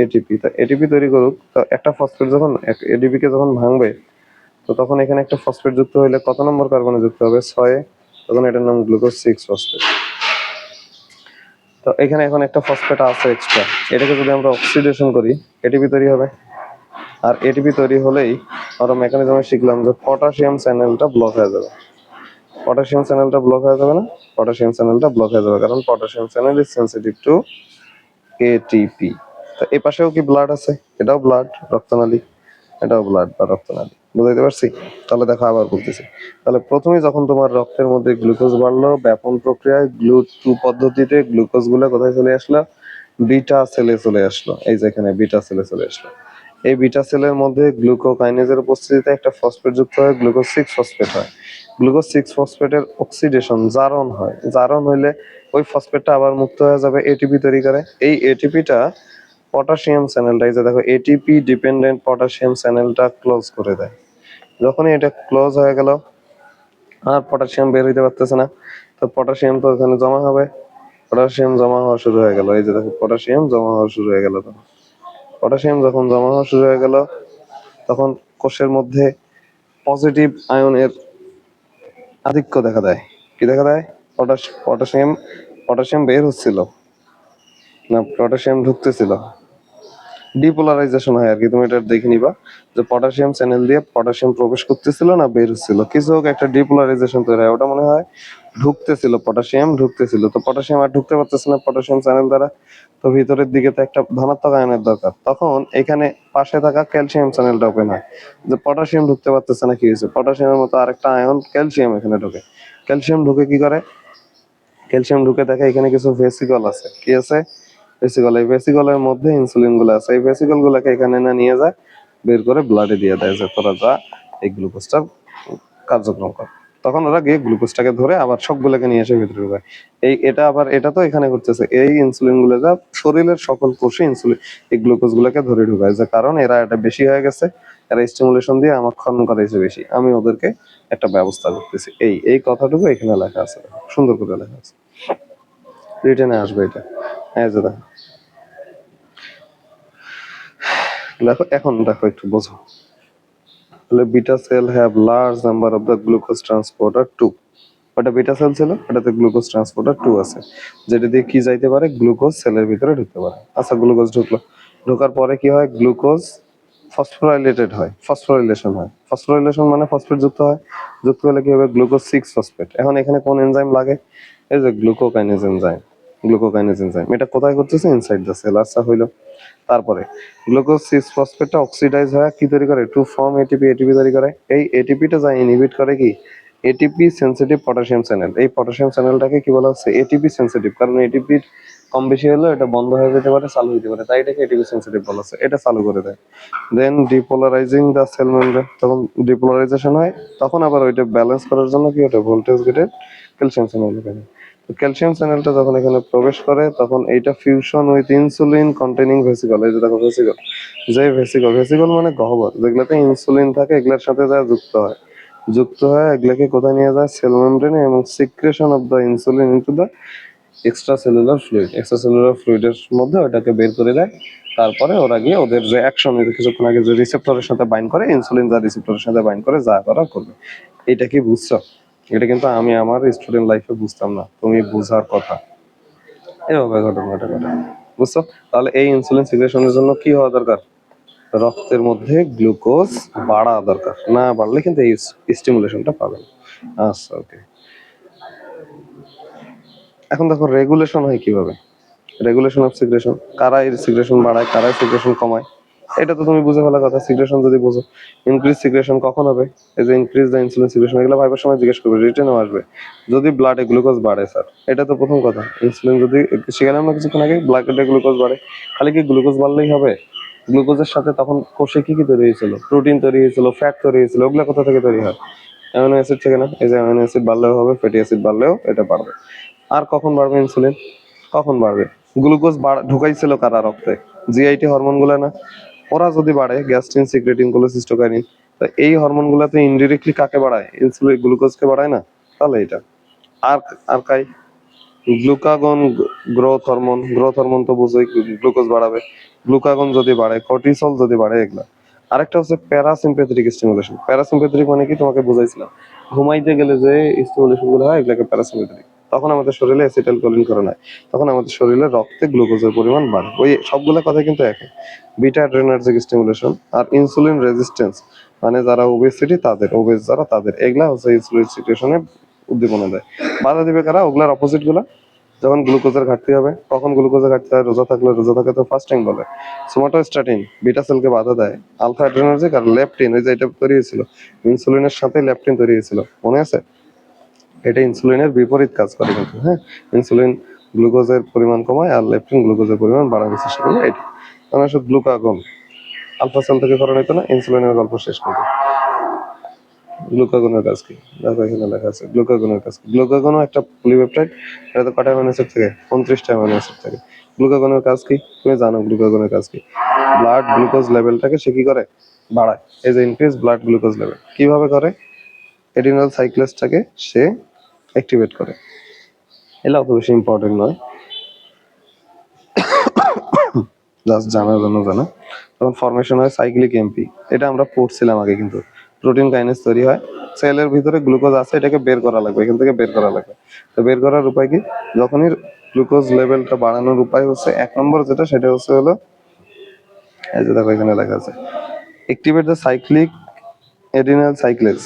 এটিপি। তা এটিপি তৈরি করুক, তো একটা ফসফেট যখন এডিপি কে যখন ভাঙবে তো তখন এখানে একটা ফসফেট যুক্ত হইলে কত নম্বর কার্বনে যুক্ত হবে? 6, তখন এটার নাম গ্লুকোজ 6 ফসফেট। তো এখানে এখন একটা ফসফেট আছে এক্সট্রা, এটাকে যদি আমরা অক্সিডেশন করি এটিপি তৈরি হবে। আর এটিপি তৈরি হলেই আমরা মেকানিজমে শিখলাম যে পটাশিয়াম চ্যানেলটা ব্লক হয়ে যাবে। পটাশিয়াম চ্যানেলটা ব্লক হয়ে যাবে না? পটাশিয়াম চ্যানেলটা ব্লক হয়ে যাবে কারণ potassium channel is sensitive to ATP. তো এই পাশেও কি ব্লাড আছে? এটাও ব্লাড, রক্তনালী, এটাও ব্লাড বা রক্তনালী। বুঝাইতে পারছি? তাহলে দেখো আবার বলতেছি। তাহলে প্রথমে যখন তোমার রক্তের মধ্যে গ্লুকোজ বাড়লো, ব্যাপন প্রক্রিয়ায় গ্লু 2 পদ্ধতিতে গ্লুকোজ গুলো কোথায় চলে আসলো? বিটা সেলে চলে আসলো। এই যে এখানে বিটা সেলে চলে আসলো। এই বিটা সেলের মধ্যে গ্লুকোকাইনেজের উপস্থিতিতে একটা ফসফেট যুক্ত হয়, গ্লুকোজ 6 ফসফেট হয়। গ্লুকোজ 6 ফসফেটের অক্সিডেশন, জারণ হয়। জারণ হইলে ওই ফসফেটটা আবার মুক্ত হয়ে যাবে, এটিপি তৈরি করে। এই এটিপিটা পটাশিয়াম চ্যানেলটা, এই যে দেখো এটিপি ডিপেন্ডেন্ট পটাশিয়াম চ্যানেলটা ক্লোজ করে দেয়। যখনই এটা ক্লোজ হয়ে গেল আর পটাশিয়াম বের হইতে পারতেছে না, তো পটাশিয়াম তো এখানে জমা হবে, পটাশিয়াম জমা হওয়া শুরু হয়ে গেল। এই যে দেখো পটাশিয়াম জমা হওয়া শুরু হয়ে গেল। পটাশিয়াম যখন জমা হওয়া শুরু হয়ে গেল তখন কোষের মধ্যে পজিটিভ আয়নের আধিক্য দেখা দেয়। কি দেখা দেয়? পটাশিয়াম পটাশিয়াম বের হচ্ছিল না পটাশিয়াম ঢুকতেছিল, ডিপোলারাইজেশন হয় আর কি। তুমি এটা দেখে নিবা যে পটাশিয়াম চ্যানেল দিয়ে পটাশিয়াম প্রবেশ করতেছিল না বের হচ্ছিল, কিছু হোক একটা ডিপোলারাইজেশন তৈরি হয়, ওটা মনে হয় ঢুকতেছিল, পটাশিয়াম ঢুকতেছিল। তো পটাশিয়াম আর ঢুকতে পারতেছে না পটাশিয়াম চ্যানেল দ্বারা, তো ভিতরের দিকে তো একটা ধনাত্মক আয়নের দরকার। তখন এখানে পাশে থাকা ক্যালসিয়াম চ্যানেলটা ওপেন হয়, যে পটাশিয়াম ঢুকতে পারতেছে না, কি হয়েছে? পটাশিয়ামের মতো আরেকটা আয়ন ক্যালসিয়াম এখানে ঢোকে। ক্যালসিয়াম ঢুকে কি করে? ক্যালসিয়াম ঢুকে দেখে এখানে কিছু ভেসিকল আছে। কি আছে? ভেসিকল। এই ভেসিকলের মধ্যে ইনসুলিন গুলো আছে, এই ভেসিকল গুলাকে এখানে না নিয়ে যায়, বের করে ব্লাডে দিয়ে দেয় যে তোরা যা এই গ্লুকোজটা কার্যক্রম কর। তখন ওরা গিয়ে গ্লুকোজটাকে ধরে আবার সবগুলোকে নিয়ে এসে ভিতরে ঢোকায়। এটা তো এখানে করতেছে, এই ইনসুলিন গুলো যা শরীরের সকল কোষে ইনসুলিন এই গ্লুকোজ গুলোকে ধরে ঢুকায়, যে কারণ এরা এটা বেশি হয়ে গেছে, এরা স্টিমুলেশন দিয়ে আমার ক্ষরণ করাইছে বেশি, আমি ওদেরকে একটা ব্যবস্থা করতেছি। এই কথাটুকু এখানে লেখা আছে, সুন্দর করে লেখা আছে, রিটেনে আসবে এটা। হ্যাঁ যে দেখো এখন দেখো একটু বোঝো। তাহলে beta sell have large number of the glucose transporter 2। ওটা বিটা সেল ছিল, এটাতে গ্লুকোজ ট্রান্সপোর্টার 2 আছে, যেটা দিয়ে কি যাইতে পারে, গ্লুকোজ সেলের ভিতরে ঢুকতে পারে। আচ্ছা গ্লুকোজ ঢুকলো, ঢোকার পরে কি হয়, গ্লুকোজ ফসফোরাইলেটেড হয়, ফসফোরাইলেশন হয়। ফসফোরাইলেশন মানে ফসফেট যুক্ত হয়, যুক্ত হলে কি হবে, গ্লুকোজ 6 ফসফেট। এখন এখানে কোন এনজাইম লাগে, এই যে গ্লুকোকাইনেজ এনজাইম। গ্লুকোকাইনেজ এনজাইম এটা কোথায় করতেছে, ইনসাইড দ্য সেল। আচ্ছা হইলো, তারপরে গ্লুকোজ 6 ফসফেটটা অক্সিডাইজ হয়, কি তৈরি করে, টু ফর্ম এটিপি, এটিপি তৈরি করে। এই এটিপিটা যা ইনহিবিট করে কি, এটিপি সেন্সিটিভ পটাশিয়াম চ্যানেল। এই পটাশিয়াম চ্যানেলটাকে কি বলা হচ্ছে, এটিপি সেন্সিটিভ, কারণ এটিপি কম বেশি হলে এটা বন্ধ হয়ে যেতে পারে, চালু হতে পারে, তাই এটাকে এটিপি সেন্সিটিভ বলা হচ্ছে, এটা চালু করে দেয়। দেন ডিপোলারাইজিং দ্য সেল মেমব্রেন, তখন ডিপোলারাইজেশন হয়, তখন আবার ওইটা ব্যালেন্স করার জন্য কি ওটা ভোল্টেজ গেটেড ক্যালসিয়াম চ্যানেল এখানে। তো ক্যালসিয়াম চ্যানেলটা যখন এখানে প্রবেশ করে, তখন এইটা fusion with insulin containing vesicle, এই যে দেখো ভেসিকল, যে ভেসিকল, ভেসিকল মানে গহ্বর, যেগুলোতে ইনসুলিন থাকে, এগুলোর সাথে যা যুক্ত হয় এগুলাকে কোথায় নিয়ে যায়, সেল মেমব্রেনে, এবং secretion of the insulin into the extracellular fluid, extracellular সেলুলার ফ্লুইডের মধ্যে ওটাকে বের করে দেয়। তারপরে ওরা গিয়ে ওদের যে অ্যাকশন, কিছুক্ষণ আগে যে রিসেপ্টরের সাথে বাইন্ড করে, ইনসুলিন যা রিসেপ্টরের সাথে বাইন্ড করে যা করা করবে। এটা কি বুঝছো? এটা কিন্তু আমি আমার স্টুডেন্ট লাইফে বুঝতাম না, তুমি বুঝার কথা। এভাবে ঘটনাটা ঘটে, বুঝছো? তাহলে এই ইনসুলিন সিক্রেশনের জন্য কি হওয়া দরকার, রক্তের মধ্যে গ্লুকোজ বাড়া দরকার, না বাড়লে কিন্তু এই স্টিমুলেশনটা পাবে না। আচ্ছা ওকে, এখন দেখো রেগুলেশন হয় কিভাবে, রেগুলেশন অফ সিগ্রেশন, কারা এর সিগ্রেশন বাড়ায়, কারা সিগ্রেশন কমায়, এটা তো তুমি বুঝে ফেলার কথা। সিগ্রেশন যদি বুঝো, ইনক্রিজ সিগ্রেশন কখন হবে, এই যে ইনক্রিজ দ্য ইনসুলিন সিগ্রেশন, এগুলো ভাইবার সময় জিজ্ঞেস করবে, রিটেনও আসবে, যদি ব্লাডে গ্লুকোজ বাড়ে স্যার, এটা তো প্রথম কথা। ইনসুলিন যদি শিখালাম না কিছুক্ষণ আগে, ব্লাডে গ্লুকোজ বাড়ে, খালি কি গ্লুকোজ বাড়লেই হবে, গ্লুকোজের সাথে তখন কোষে কি কি তৈরি হয়েছিল, প্রোটিন তৈরি হয়েছিল, ফ্যাট তৈরি হয়েছিল, ওগুলো কোথা থেকে তৈরি হয়, অ্যামিনো অ্যাসিড থেকে না। এই যে অ্যামিনো অ্যাসিড বাড়লেও হবে, ফ্যাটি অ্যাসিড বাড়লেও এটা বাড়বে। আর কখন বাড়বে ইনসুলিন, কখন বাড়বে, গ্লুকোজ ঢুকাইছিল কারা রক্তে, জিআইটি হরমোন গুলো না, ওরা যদি বাড়ে, গ্যাস্ট্রিন সিক্রেটিং কোলেসিস্টোকাইনিন, তো এই হরমোন গুলাতে ইনডিরেক্টলি কাকে বাড়ায়, ইনসুলিন গ্লুকোজকে বাড়ায় না, তাহলে এটা। আর আর কাই গ্লুকাগন, গ্রোথ হরমোন তো বুঝোই, গ্লুকোজ বাড়াবে, গ্লুকাগন যদি বাড়ে, কর্টিসল যদি বাড়ে, এগুলা। আরেকটা হচ্ছে প্যারাসিম্পেথেটিক স্টিমুলেশন। প্যারাসিম্পেথেটিক মানে কি, তোমাকে বুঝাইছিলাম, ঘুমাইতে গেলে যে স্টিমুলেশন গুলো হয়, এগুলোকে প্যারাসিম্পেথেটিক। তখন আমাদের শরীরে অ্যাসিটাইলকোলিন করে না, তখন আমাদের শরীরে রক্তে গ্লুকোজের পরিমাণ বাড়ে। ওই সবগুলো কথা কিন্তু একই। বিটা অ্যাড্রেনার্জিক স্টিমুলেশন আর ইনসুলিন রেজিস্ট্যান্স, মানে যারা ওবেসিটি, তাদের ওবেস যারা, তাদের এগুলা হচ্ছে ইনসুলিন সিক্রেশনে উদ্দীপনা দেয়। বাধা দিবে কারা, ওগুলার অপোজিট গুলা। যখন গ্লুকোজের ঘাটতি হবে, কখন গ্লুকোজের ঘাটতি হয়, রোজা থাকলে, রোজা থাকে তো ফাস্টিং বলে। সোমাটোস্ট্যাটিন বিটা সেলকে বাধা দেয়। আলফা অ্যাড্রেনার্জিক আর লেপটিন, ওই যে এটা তৈরি হয়েছিল ইনসুলিনের সাথে, লেপটিন তৈরি হয়েছিল, মনে আছে? এটা ইনসুলিনের বিপরীত কাজ করে কিন্তু, হ্যাঁ। ইনসুলিন গ্লুকোজের পরিমাণ কমায়, আর লেপটিন গ্লুকোজের পরিমাণ বাড়ানোর চেষ্টা করে। এটা মানে শুধু গ্লুকাগন, আলফা সেল থেকে করানো হতো না, ইনসুলিনের গল্প শেষ করবে। গ্লুকাগনের কাজ কি, দেখো এখানে লেখা আছে গ্লুকাগনের কাজ কি। গ্লুকাগনও একটা পলিপেপটাইড, এটা তো কটা অ্যামাইনো অ্যাসিড থেকে, 29টা অ্যামাইনো অ্যাসিড থেকে। গ্লুকাগনের কাজ কি, তুমি জানো গ্লুকাগনের কাজ কি, ব্লাড গ্লুকোজ লেভেলটাকে সে কি করে, বাড়ায়। এই যে ইনক্রিজ ব্লাড গ্লুকোজ লেভেল কিভাবে করে, এডিনাল সাইক্লেসটাকে সে অ্যাক্টিভেট করে। এটা অত বেশি ইম্পর্টেন্ট নয়, জাস্ট জানার জন্য জানা। তখন ফরমেশন হয় সাইক্লিক এমপি, এটা আমরা পড়ছিলাম আগে, কিন্তু প্রোটিন কাইনেজ তৈরি হয়, সেলের ভিতরে গ্লুকোজ আছে, এটাকে বের করা লাগবে, এখান থেকে বের করা লাগবে। তো বের করার উপায় কি, যখনই গ্লুকোজ লেভেলটা বাড়ানোর উপায় হচ্ছে, এক নম্বর যেটা, সেটা হচ্ছে হলো, এই যে দেখো এখানে লেখা আছে, অ্যাক্টিভেট দ্য সাইক্লিক এডিনাল সাইক্লেস।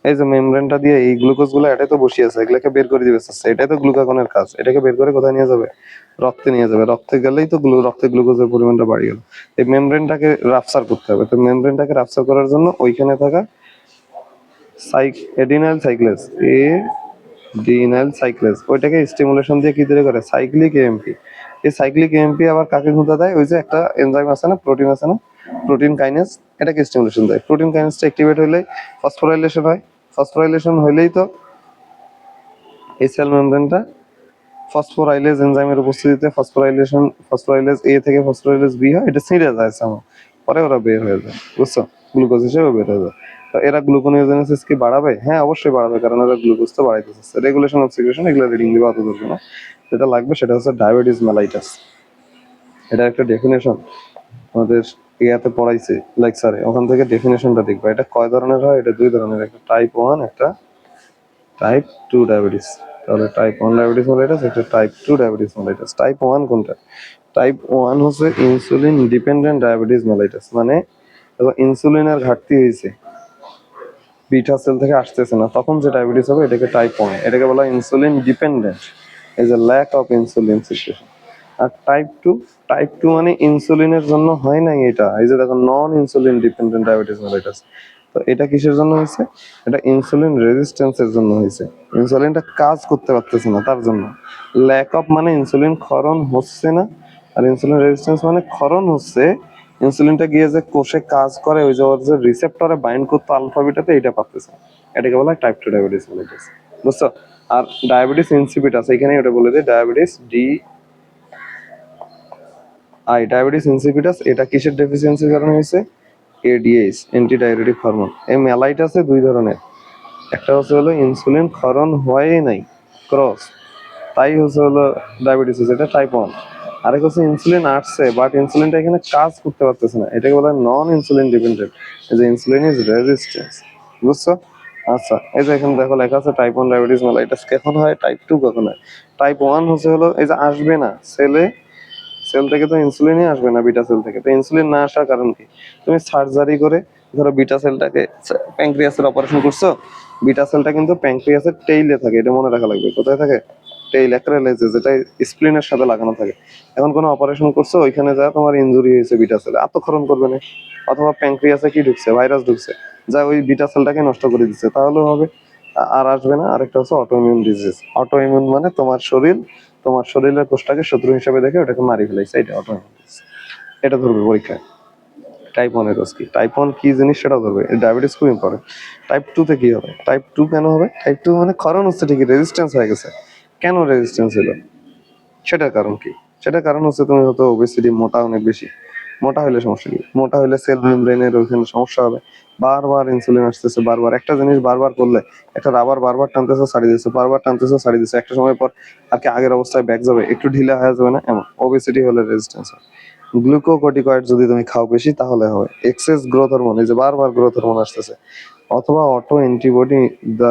এই যে মেমব্রেনটা দিয়ে এই গ্লুকোজ গুলো এটাই তো বসিয়ে আছে, এগুলোকে বের করে দিবে, এটাই তো গ্লুকাগনের কাজ। এটাকে বের করে কোথায় নিয়ে যাবে, রক্তে নিয়ে যাবে। রক্তে গেলেই তো রক্তে গ্লুকোজের পরিমাণটা বাড়ি গেল। এই মেমব্রেনটাকে রাপচার করতে হবে। তো মেমব্রেনটাকে রাপচার করার জন্য ওইখানে থাকা এডিনাল সাইক্লেস, এডিনাল সাইক্লেস, ওইটাকে স্টিমুলেশন দিয়ে কি তৈরি করে, সাইক্লিক এএমপি। এই সাইক্লিক এএমপি আবার কাকে ঘুঁটা দেয়, ওই যে একটা এনজাইম আছে না, প্রোটিন আছে না, প্রোটিন কাইনেজ, এটাকে স্টিমুলেশন দেয়। প্রোটিন কাইনেজটা অ্যাক্টিভেট হলে ফসফোরাইলেশন হয়, ফসফোরাইলেশন হইলেই তো এই সেল মেমব্রেনটা ফসফোরাইলেজ এনজাইমের উপস্থিতিতে ফসফোরাইলেজ এ থেকে ফসফোরাইলেজ বি হয়, এটা ছিঁড়ে যায় সামো, পরে ওরা বের হয়ে যায়, বুঝছো, গ্লুকোজ হিসেবে বের হয়ে যায়। তো এরা গ্লুকোনিওজেনেসিস কি বাড়াবে? হ্যাঁ অবশ্যই বাড়াবে, কারণ এরা গ্লুকোজ তো বাড়াইতেছে। রেগুলেশন অফ সিক্রেশন এগুলো রিডিং দিবা অত দরকার না, যেটা লাগবে সেটা হচ্ছে ডায়াবেটিস মেলাইটাস। এটা একটা ডেফিনেশন আমাদের ইয়াতে পড়াইছে লেকচারে, ওখান থেকে ডেফিনেশনটা দেখবা। এটা কয় ধরনের হয়? এটা দুই ধরনের, একটা টাইপ 1, একটা টাইপ 2 ডায়াবেটিস। তাহলে টাইপ 1 ডায়াবেটিস মেলাইটাস, একটা টাইপ 2 ডায়াবেটিস মেলাইটাস। টাইপ 1 কোনটা? টাইপ 1 হচ্ছে ইনসুলিন ডিপেন্ডেন্ট ডায়াবেটিস মেলাইটাস, মানে যখন ইনসুলিনের ঘাটতি হয়েছে, বিটা সেল থেকে আসতেছে না, তখন যে ডায়াবেটিস হবে এটাকে টাইপ 1, এটাকে বলা হয় insulin dependent, is a lack of insulin secretion. আর টাইপ 2 মানে ইনসুলিনের জন্য হয় নাই, এটা এই যে দেখো নন ইনসুলিন ডিপেন্ডেন্ট ডায়াবেটিস মেলাইটাস। তো এটা কিসের জন্য হয়েছে? এটা ইনসুলিন রেজিস্ট্যান্সের জন্য হয়েছে, ইনসুলিনটা কাজ করতে পারতেছে না তার জন্য। ল্যাক অফ মানে ইনসুলিন ক্ষরণ হচ্ছে না, আর ইনসুলিন রেজিস্ট্যান্স মানে ক্ষরণ হচ্ছে, ইনসুলিনটা গিয়ে যে কোষে কাজ করে, ওই যে ওর যে রিসেপ্টরে বাইন্ড করতে আলফা বিটাতে, এটা পারতেছে না, এটাকে বলা হয় টাইপ 2 ডায়াবেটিস মেলাইটাস, বুঝছো? আর ডায়াবেটিস ইনসিপিটাস, এখানে ওটা বলে দিই, ডায়াবেটিস ডায়াবেটিস ইনসিপিটাস, এটা কিসের ডেফিসিয়েন্সির কারণে হয়েছে? ADH, anti diabetic hormone. এই মেলাইটাসে দুই ধরনের, একটা হচ্ছে হলো ইনসুলিন ক্ষরণ হয়ই নাই, ক্রস, তাই হচ্ছে হলো ডায়াবেটিস হচ্ছে, এটা টাইপ 1। আরেক হচ্ছে ইনসুলিন আসছে, বাট ইনসুলিনটা এখানে কাজ করতে পারতেছে না, এটাকে বলা হয় নন ইনসুলিন ডিপেন্ডেন্ট, এই যে ইনসুলিন ইজ রেজিস্ট্যান্স, বুঝছো? আচ্ছা, এই যে এখানে দেখো লেখা আছে টাইপ 1 ডায়াবেটিস মেলাইটাস কখন হয়, টাইপ 2 কখন হয়। টাইপ 1 হচ্ছে হলো এই যে আসবে না সেল থেকে, তো ইনসুলিনই আসবে না বিটা সেল থেকে। তো ইনসুলিন না আসার কারণ কি? তুমি সার্জারি করে ধরো বিটা সেলটাকে, প্যানক্রিয়াসের অপারেশন করছো, বিটা সেলটা কিন্তু প্যানক্রিয়াসের টেইলে থাকে, এটা মনে রাখা লাগবে। কোথায় থাকে? টেইল, অ্যাক্রেলাইজে, যেটা স্প্লিনের সাথে লাগানো থাকে। এখন কোনো অপারেশন করছো, ওইখানে যা তোমার ইনজুরি হয়েছে বিটা সেলে, আত্মক্ষরণ করবে না, অথবা প্যানক্রিয়াসে কি ঢুকছে, ভাইরাস ঢুকছে, যা ওই বিটা সেলটাকে নষ্ট করে দিচ্ছে, তাহলেও হবে, আর আসবে না। আরেকটা হচ্ছে অটোইমিউন ডিজিজ। অটোইমিউন মানে তোমার শরীরের কোষটাকে শত্রু হিসেবে দেখে ওটাকে মারি ফেলাইছে, এটা অটোইমিউন ডিজিজ। এটা ধরবে পরীক্ষায়। টাইপ 1 এর কি, টাইপ 1 কি জিনিস সেটাও ধরবে। ডায়াবেটিস খুব ইম্পর্টেন্ট। টাইপ 2 তে কি হবে? টাইপ 2 কেন হবে? টাইপ 2 মানে ক্ষরণ হচ্ছে ঠিকই, রেজিস্ট্যান্স হয়ে গেছে। কেন রেজিস্ট্যান্স হলো? সেটার কারণ কি? সেটার কারণ হচ্ছে তুমি হয়তো ওবেসিটি, মোটা অনেক বেশি। মোটা হলে সমস্যা কি? মোটা হলে সেল মেমব্রেনের ওইখানে সমস্যা হবে, বারবার ইনসুলিন আসতেছে, বারবার একটা জিনিস বারবার করলে, একটা রাবার বারবার টানতেছে ছাড়িয়ে দিচ্ছে, বারবার টানতেছে ছাড়িয়ে দিচ্ছে, একটা সময় পর আর কি আগের অবস্থায় ব্যাক যাবে, একটু ঢিলা হয়ে যাবে না? এমন ওবেসিটি হলে রেজিস্ট্যান্স হয়। গ্লুকোকর্টিকয়েড যদি তুমি খাও বেশি, তাহলে হয় এক্সেস গ্রোথ হরমোন, এই যে বারবার গ্রোথ হরমোন আসতেছে, অথবা auto antibody the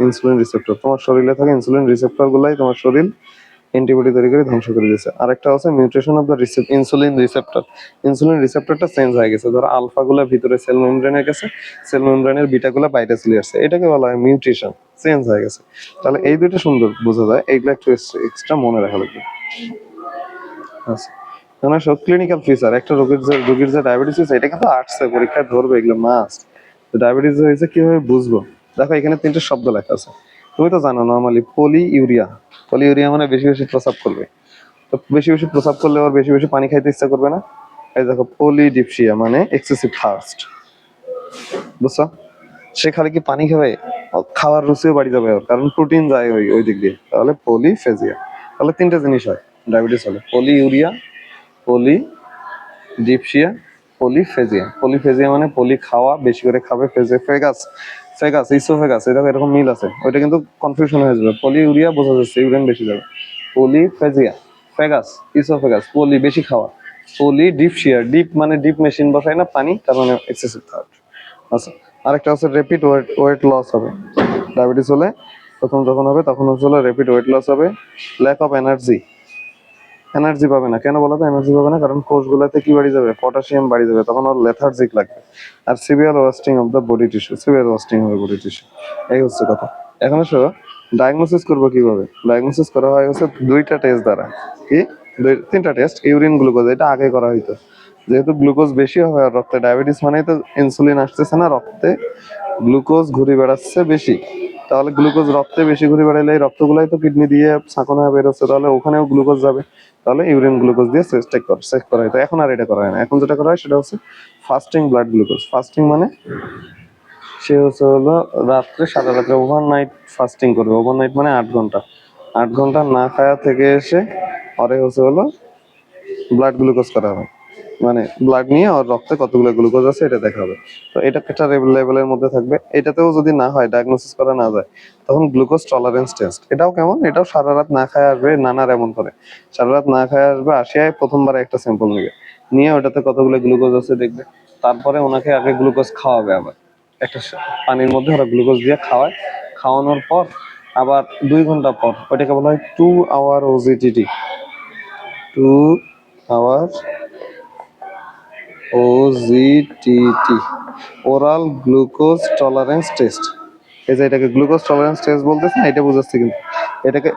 insulin receptor, তোমার শরীরে থাকে ইনসুলিন রিসেপ্টর গুলাই তোমার শরীর অ্যান্টিবডি তৈরি করে ধ্বংস করে দিয়েছে। আরেকটা হচ্ছে mutation of the insulin receptor, insulin রিসেপ্টরটা চেঞ্জ হয়ে গেছে, ধরো আলফা গুলা ভিতরে সেল মেমব্রেনের কাছে, সেল মেমব্রেনের বিটা গুলা বাইরে চলে আসছে, এটাকে বলা হয় মিউটেশন, চেঞ্জ হয়ে গেছে। তাহলে এই দুটো সুন্দর বোঝা যায়, এইগুলো একটু এক্সট্রা মনে রাখা লাগবে। আচ্ছা, মানে সব ক্লিনিক্যাল ফিচার, একটা রোগীর যে ডায়াবেটিস হয়েছে, এটা কিন্তু আর্টসে পরীক্ষায় ধরবে, এগুলো মাস্ট। ডায়াবেটিস হয়েছে কিভাবে বুঝবো? দেখো এখানে তিনটে শব্দ লেখা আছে, তুমি তো জানো নর্মালি পলি ইউরিয়া মানে বেশি বেশি প্রস্রাব করবে। তো বেশি বেশি প্রস্রাব করলে ওর বেশি বেশি পানি খাইতে ইচ্ছা করবে না। এই দেখো পলিডিপসিয়া মানে এক্সেসিভ থার্স্ট, বুঝছো? সে খালি কি পানি খাবে, খাওয়ার রুচিও বাড়ি যাবে ওর, কারণ প্রোটিন যায় ওই দিক দিয়ে। তাহলে পলিফেজিয়া। তাহলে তিনটা জিনিস হয় ডায়াবেটিস হলে, পলিইউরিয়া, পলিডিপসিয়া, পলিফেজিয়া। পলিফেজিয়া মানে পলি খাওয়া, বেশি করে খাবে, ফেগাস, ইসোফেগাস, এটা এরকম মিল আছে, ওইটা কিন্তু কনফিউশন হয়ে যাবে। পলিইউরিয়া বোঝা যাচ্ছে ইউরিন বেশি যাবে, পলিফেজিয়া, ফেগাস, ইসোফেগাস, পলি বেশি খাওয়া, পলিডিপসিয়া, ডিপ মানে ডিপ মেশিন বসায় না পানি, তার মানে এক্সেসিভ থার্ড। আচ্ছা, আরেকটা হচ্ছে র্যাপিড ওয়েট লস হবে ডায়াবেটিস হলে। প্রথম যখন হবে তখন হচ্ছে হলো র্যাপিড ওয়েট লস হবে, ল্যাক অফ এনার্জি পাবে না। কেন বলো তো এনার্জি পাবে না? কারণ কোষগুলোতে কি বাড়ি যাবে, পটাশিয়াম বাড়ি যাবে, তখন ওর লেথার্জিক লাগবে। আর severe wasting of the body tissue, severe wasting হবে বডি টিস্যু। এই হচ্ছে কথা। এখন এসো ডায়াগনোসিস করবো কিভাবে? ডায়াগনোসিস করা হয় হচ্ছে দুইটা টেস্ট দ্বারা। কি? তিনটা টেস্ট। ইউরিন গ্লুকোজ, এটা আগে করা হইতো, যেহেতু গ্লুকোজ বেশি হয় আর রক্তে ডায়াবেটিস মানেই তো ইনসুলিন আসতেছে না, রক্তে গ্লুকোজ ঘুরে বেড়াচ্ছে বেশি। তাহলে গ্লুকোজ রক্তে বেশি ঘুরে বেড়াইলে এই রক্তগুলাই তো কিডনি দিয়ে ছাঁকনো হয়ে বেরোচ্ছে, তাহলে ওখানেও গ্লুকোজ যাবে। তাহলে ইউরিন গ্লুকোজ দিয়ে চেক করা হয়। তো এখন আর এটা করা হয় না, এখন যেটা করা হয় সেটা হচ্ছে ফাস্টিং ব্লাড গ্লুকোজ। ফাস্টিং মানে সে হচ্ছে হলো রাত্রে সারা রাত্রে ওভারনাইট ফাস্টিং করবে। ওভারনাইট মানে 8 ঘন্টা, 8 ঘন্টা না খাওয়া থেকে এসে পরে হচ্ছে হলো ব্লাড গ্লুকোজ করা হবে, মানে ব্লাড নিয়ে ওর রক্তে কতগুলো গ্লুকোজ আছে এটা দেখা হবে। তো এটা একটা লেভেলের মধ্যে থাকবে। এটাতেও যদি না হয়, ডায়াগনোসিস করা না যায়, তখন গ্লুকোজ টলারেন্স টেস্ট। এটাও কেমন, এটাও সারা রাত না খায় আসবে, নানার এমন করে সারা রাত না খায় আসবে, আসিয়ায় প্রথমবারে একটা স্যাম্পল নেবে, নিয়ে ওটাতে কতগুলো গ্লুকোজ আছে দেখবে। তারপরে ওনাকে আগে গ্লুকোজ খাওয়াবে, আবার একটা পানির মধ্যে ওরা গ্লুকোজ দিয়ে খাওয়ায়। খাওয়ানোর পর আবার 2 ঘন্টা পর ওইটাকে বলা হয় 2 hour OGTT, 2 hour OGTT, oral glucose tolerance test. এই যে এটাকে গ্লুকোজ টলারেন্স টেস্ট বলতেছে না, এটা বুঝাচ্ছে কিন্তু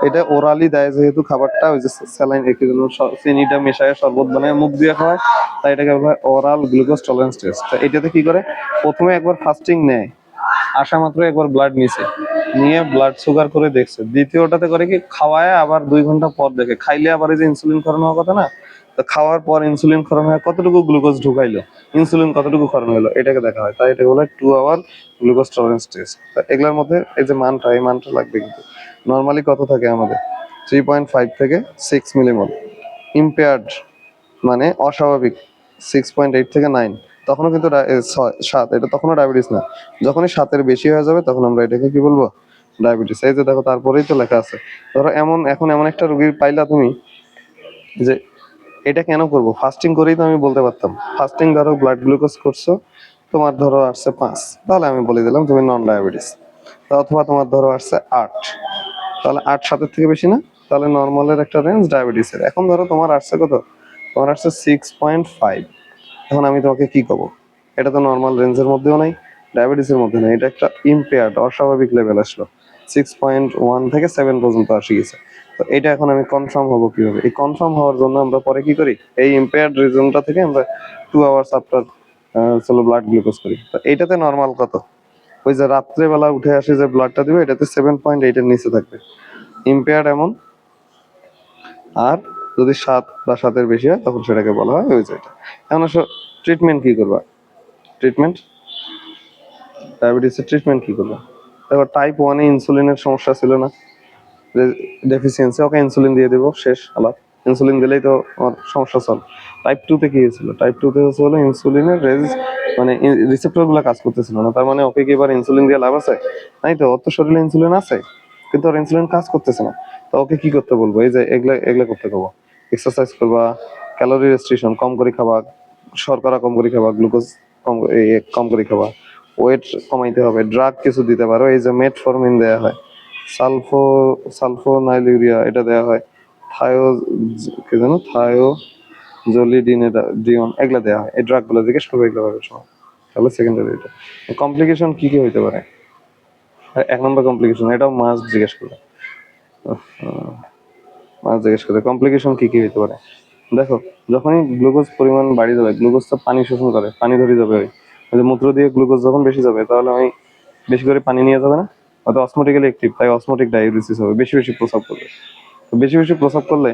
এটা ওরালি দেয়, যেহেতু খাবারটা ওই যে স্যালাইন রেখে দিল, চিনিটা মেশায় শরবত বানায় মুখ দিয়ে খাওয়ায়, তাই এটাকে বলা হয় ওরাল গ্লুকোজ টলারেন্স টেস্ট। এটাতে কি করে, প্রথমে একবার ফাস্টিং নেয়, আসা মাত্র একবার ব্লাড নিছে, নিয়ে ব্লাড সুগার করে দেখছে। দ্বিতীয়টাতে করে কি, খাওয়ায় আবার 2 ঘন্টা পর দেখে, খাইলে আবার এই যে ইনসুলিন খরণ হওয়ার কথা না, তো খাওয়ার পর ইনসুলিন খরণ হয় কতটুকু গ্লুকোজ ঢুকাইলো, ইনসুলিন কতটুকু খরণ হলো, এটাকে দেখা হয়। তাই এটাকে বলে 2 আওয়ার গ্লুকোজ টলারেন্স টেস্ট। এগুলোর মধ্যে এই যে মানটা, এই মানটা লাগবে কিন্তু। নর্মালি কত থাকে আমাদের, 3.5 থেকে 6 মিলিমোল। ইম্পেয়ার্ড মানে অস্বাভাবিক 6.8 থেকে 9, তখনও কিন্তু 7, এটা তখনও ডায়াবেটিস না। যখনই 7-এর বেশি হয়ে যাবে তখন আমরা এটাকে কি বলবো, ডায়াবেটিস। এই যে দেখো, তারপরেই তো লেখা আছে। ধরো এখন এমন একটা রোগীর পাইলা তুমি, যে এটা কেন করব, ফাস্টিং করেই তো আমি বলতে পারতাম। ফাস্টিং ধরো ব্লাড গ্লুকোজ করছো, তোমার ধরো আসছে 5, তাহলে আমি বলে দিলাম তুমি নন ডায়াবেটিস। অথবা তোমার ধরো আসছে 8, তাহলে 8 7-এর থেকে বেশি না, তাহলে নর্মালের একটা রেঞ্জ ডায়াবেটিসের। এখন ধরো তোমার আসছে কত, তোমার আসছে 6.5, এখন আমি তোমাকে কি কব, এটা তো নর্মাল রেঞ্জের মধ্যেও নাই, ডায়াবেটিসের মধ্যে নাই, এটা একটা ইম্পেয়ার্ড অস্বাভাবিক লেভেল আসলো, 6.1 থেকে 7 পর্যন্ত আসি গেছে। তো এটা এখন আমি কনফার্ম হবো কিভাবে, এই কনফার্ম হওয়ার জন্য আমরা পরে কি করি, এই ইম্পেয়ার্ড রিজনটা থেকে আমরা 2 আওয়ার্স আফটার চলো ব্লাড গ্লুকোজ করি। তো এইটাতে নর্মাল কত, ওই যে রাত্রেবেলা উঠে আসে যে ব্লাডটা দিবে, এটাতে 7.8-এর নিচে থাকবে ইম্পেয়ার্ড এমন। আর যদি 7 বা 7-এর বেশি হয় তখন সেটাকে বলা হয় ওই যেটা। এখন আসো ট্রিটমেন্ট কি করবা, ট্রিটমেন্ট, ডায়াবেটিসের ট্রিটমেন্ট কি করবা। দেখো টাইপ 1-এ ইনসুলিনের সমস্যা ছিল না, ডেফিসিয়েন্সি, ওকে ইনসুলিন দিয়ে দেবো, শেষ আলাপ। ইনসুলিন দিলেই তো আমার সমস্যা সলভ। টাইপ 2-তে কি হয়েছিল, টাইপ 2-তে হচ্ছে হলো ইনসুলিনের মানে রিসেপ্টর গুলা কাজ করতেছিল না। তার মানে ওকে কি এবার ইনসুলিন দিয়ে লাভ আছে, নাই তো, ওর তো শরীরে ইনসুলিন আছে কিন্তু ওর ইনসুলিন কাজ করতেছে না। তো ওকে কি করতে বলবো, এই যে এগুলা এগুলা করতে বলবো, এক্সারসাইজ করবা, ক্যালোরি রেস্ট্রিকশন কম করে খাবা, শর্করা কম করে খাবা, গ্লুকোজ কম করে খাবা, ওয়েট কমাইতে হবে। ড্রাগ কিছু দিতে পারো, এই যে মেটফরমিন দেয়া হয়, সালফো সালফোনাইলুরিয়া এটা দেওয়া হয়, থায়ো কি জানো থায়োজোলিডিন, এটা ডিওন, এগুলা দেওয়া হয়। এই ড্রাগ গুলো জিজ্ঞেস করবে, এগুলো হবে সময়। তাহলে সেকেন্ডারি এটা। কমপ্লিকেশন কি কি হইতে পারে, 1 নম্বর কমপ্লিকেশন, এটাও মাস্ট জিজ্ঞেস করবে, মাস্ট জিজ্ঞেস করবে কমপ্লিকেশন কি কি হইতে পারে। দেখো, যখনই গ্লুকোজ পরিমাণ বাড়ি যাবে, গ্লুকোজ তো পানি শোষণ করে, পানি ধরে যাবে, ওই যে মূত্র দিয়ে গ্লুকোজ যখন বেশি যাবে, তাহলে আমি বেশি করে পানি নিয়ে যাবে না, হয়তো অসমোটিক্যালি অ্যাক্টিভ, তাই অসমোটিক ডায়াউরেসিস হবে, বেশি বেশি প্রস্রাব করবে। তো বেশি বেশি প্রস্রাব করলে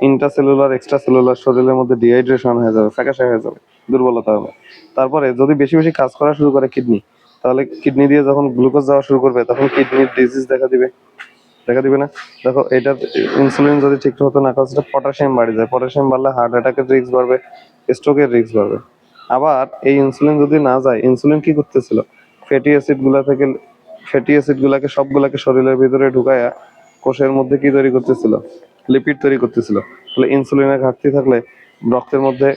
ইন্ট্রাসেলুলার এক্সট্রা সেলুলার শরীরের মধ্যে ডিহাইড্রেশন হয়ে যাবে, ফ্যাকাশে হয়ে যাবে, দুর্বলতা হবে। তারপরে যদি বেশি বেশি কাজ করা শুরু করে কিডনি, তাহলে কিডনি দিয়ে যখন গ্লুকোজ যাওয়া শুরু করবে, তখন কিডনির ডিজিজ দেখা দিবে না। দেখো, এটার ইনসুলিন যদি ঠিক মতো না খাওয়া, পটাশিয়াম বাড়ে যায়, পটাশিয়াম বাড়লে হার্ট অ্যাটাকের রিস্ক বাড়বে, স্ট্রোকের রিস্ক বাড়বে। আবার এই ইনসুলিন যদি না যায়, ইনসুলিন কি করতেছিল, ফ্যাটি অ্যাসিড গুলা থেকে, ফ্যাটি অ্যাসিড গুলাকে সবগুলাকে শরীরের ভিতরে ঢুকায়া কোষের মধ্যে কি তৈরি করতেছিল, লিপিড তৈরি করতেছিল। তাহলে ইনসুলিনের ঘাটতি থাকলে রক্তের মধ্যে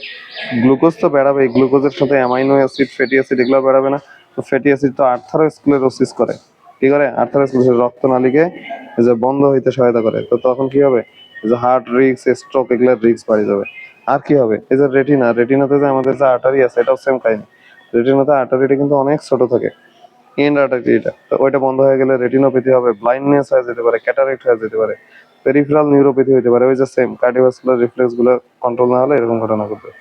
গ্লুকোজ তো বেড়াবে, গ্লুকোজের সাথে অ্যামাইনো অ্যাসিড, ফ্যাটি অ্যাসিড এগুলো বেড়াবে না। তো ফ্যাটি অ্যাসিড তো আর্থারোস্ক্লেরোসিস করে, কি করে, আর্থারোস্ক্লেরোসিস রক্তনালীকে যে বন্ধ হইতে সহায়তা করে। তো তখন কি হবে, যে হার্ট রিস্ক, স্ট্রোক, এগুলোর রিস্ক বাড়ি যাবে। আর কি হবে, এই যে রেটিনাতে যে আমাদের যে আর্টারি আছে, এটাও সেম কাহিনী। রেটিনাতে আর্টারিটা কিন্তু অনেক ছোট থাকে, এন্ড আর্টারি, এটা তো ওইটা বন্ধ হয়ে গেলে রেটিনোপ্যাথি হবে, ব্লাইন্ডনেস হয়ে যেতে পারে, ক্যাটারেক্ট হয়ে যেতে পারে, পেরিফেরাল নিউরোপ্যাথি হতে পারে। ওই যে সেম কার্ডিওভাস্কুলার রিফ্লেক্স গুলো কন্ট্রোল না হলে এরকম ঘটনা ঘটবে।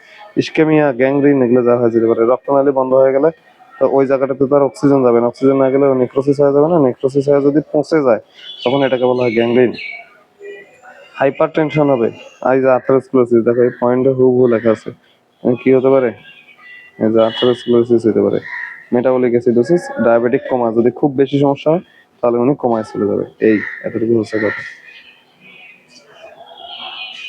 ইসকেমিয়া, গ্যাংগ্রিন, এগুলো যা হয়ে যেতে পারে। রক্তনালী বন্ধ হয়ে গেলে তো ওই জায়গাটাতে তো আর অক্সিজেন যাবে না, অক্সিজেন না গেলে নেক্রোসিস হয়ে যাবে না, নেক্রোসিস হয়ে যদি পৌঁছে যায়, তখন এটাকে বলা হয় গ্যাংগ্রিন। হাইপার টেনশন হবে, এই যে আর্থারোস্ক্লেরোসিস, দেখো এই পয়েন্টে হুবহু লেখা আছে, কি হতে পারে, এই যে আর্থারোস্ক্লেরোসিস হতে পারে। মেটাবলিক অ্যাসিডোসিস, ডায়াবেটিক কোমা, যদি খুব বেশি সমস্যা হয় তাহলে উনি কোমায় চলে যাবে। এই এতটুকু হচ্ছে কথা।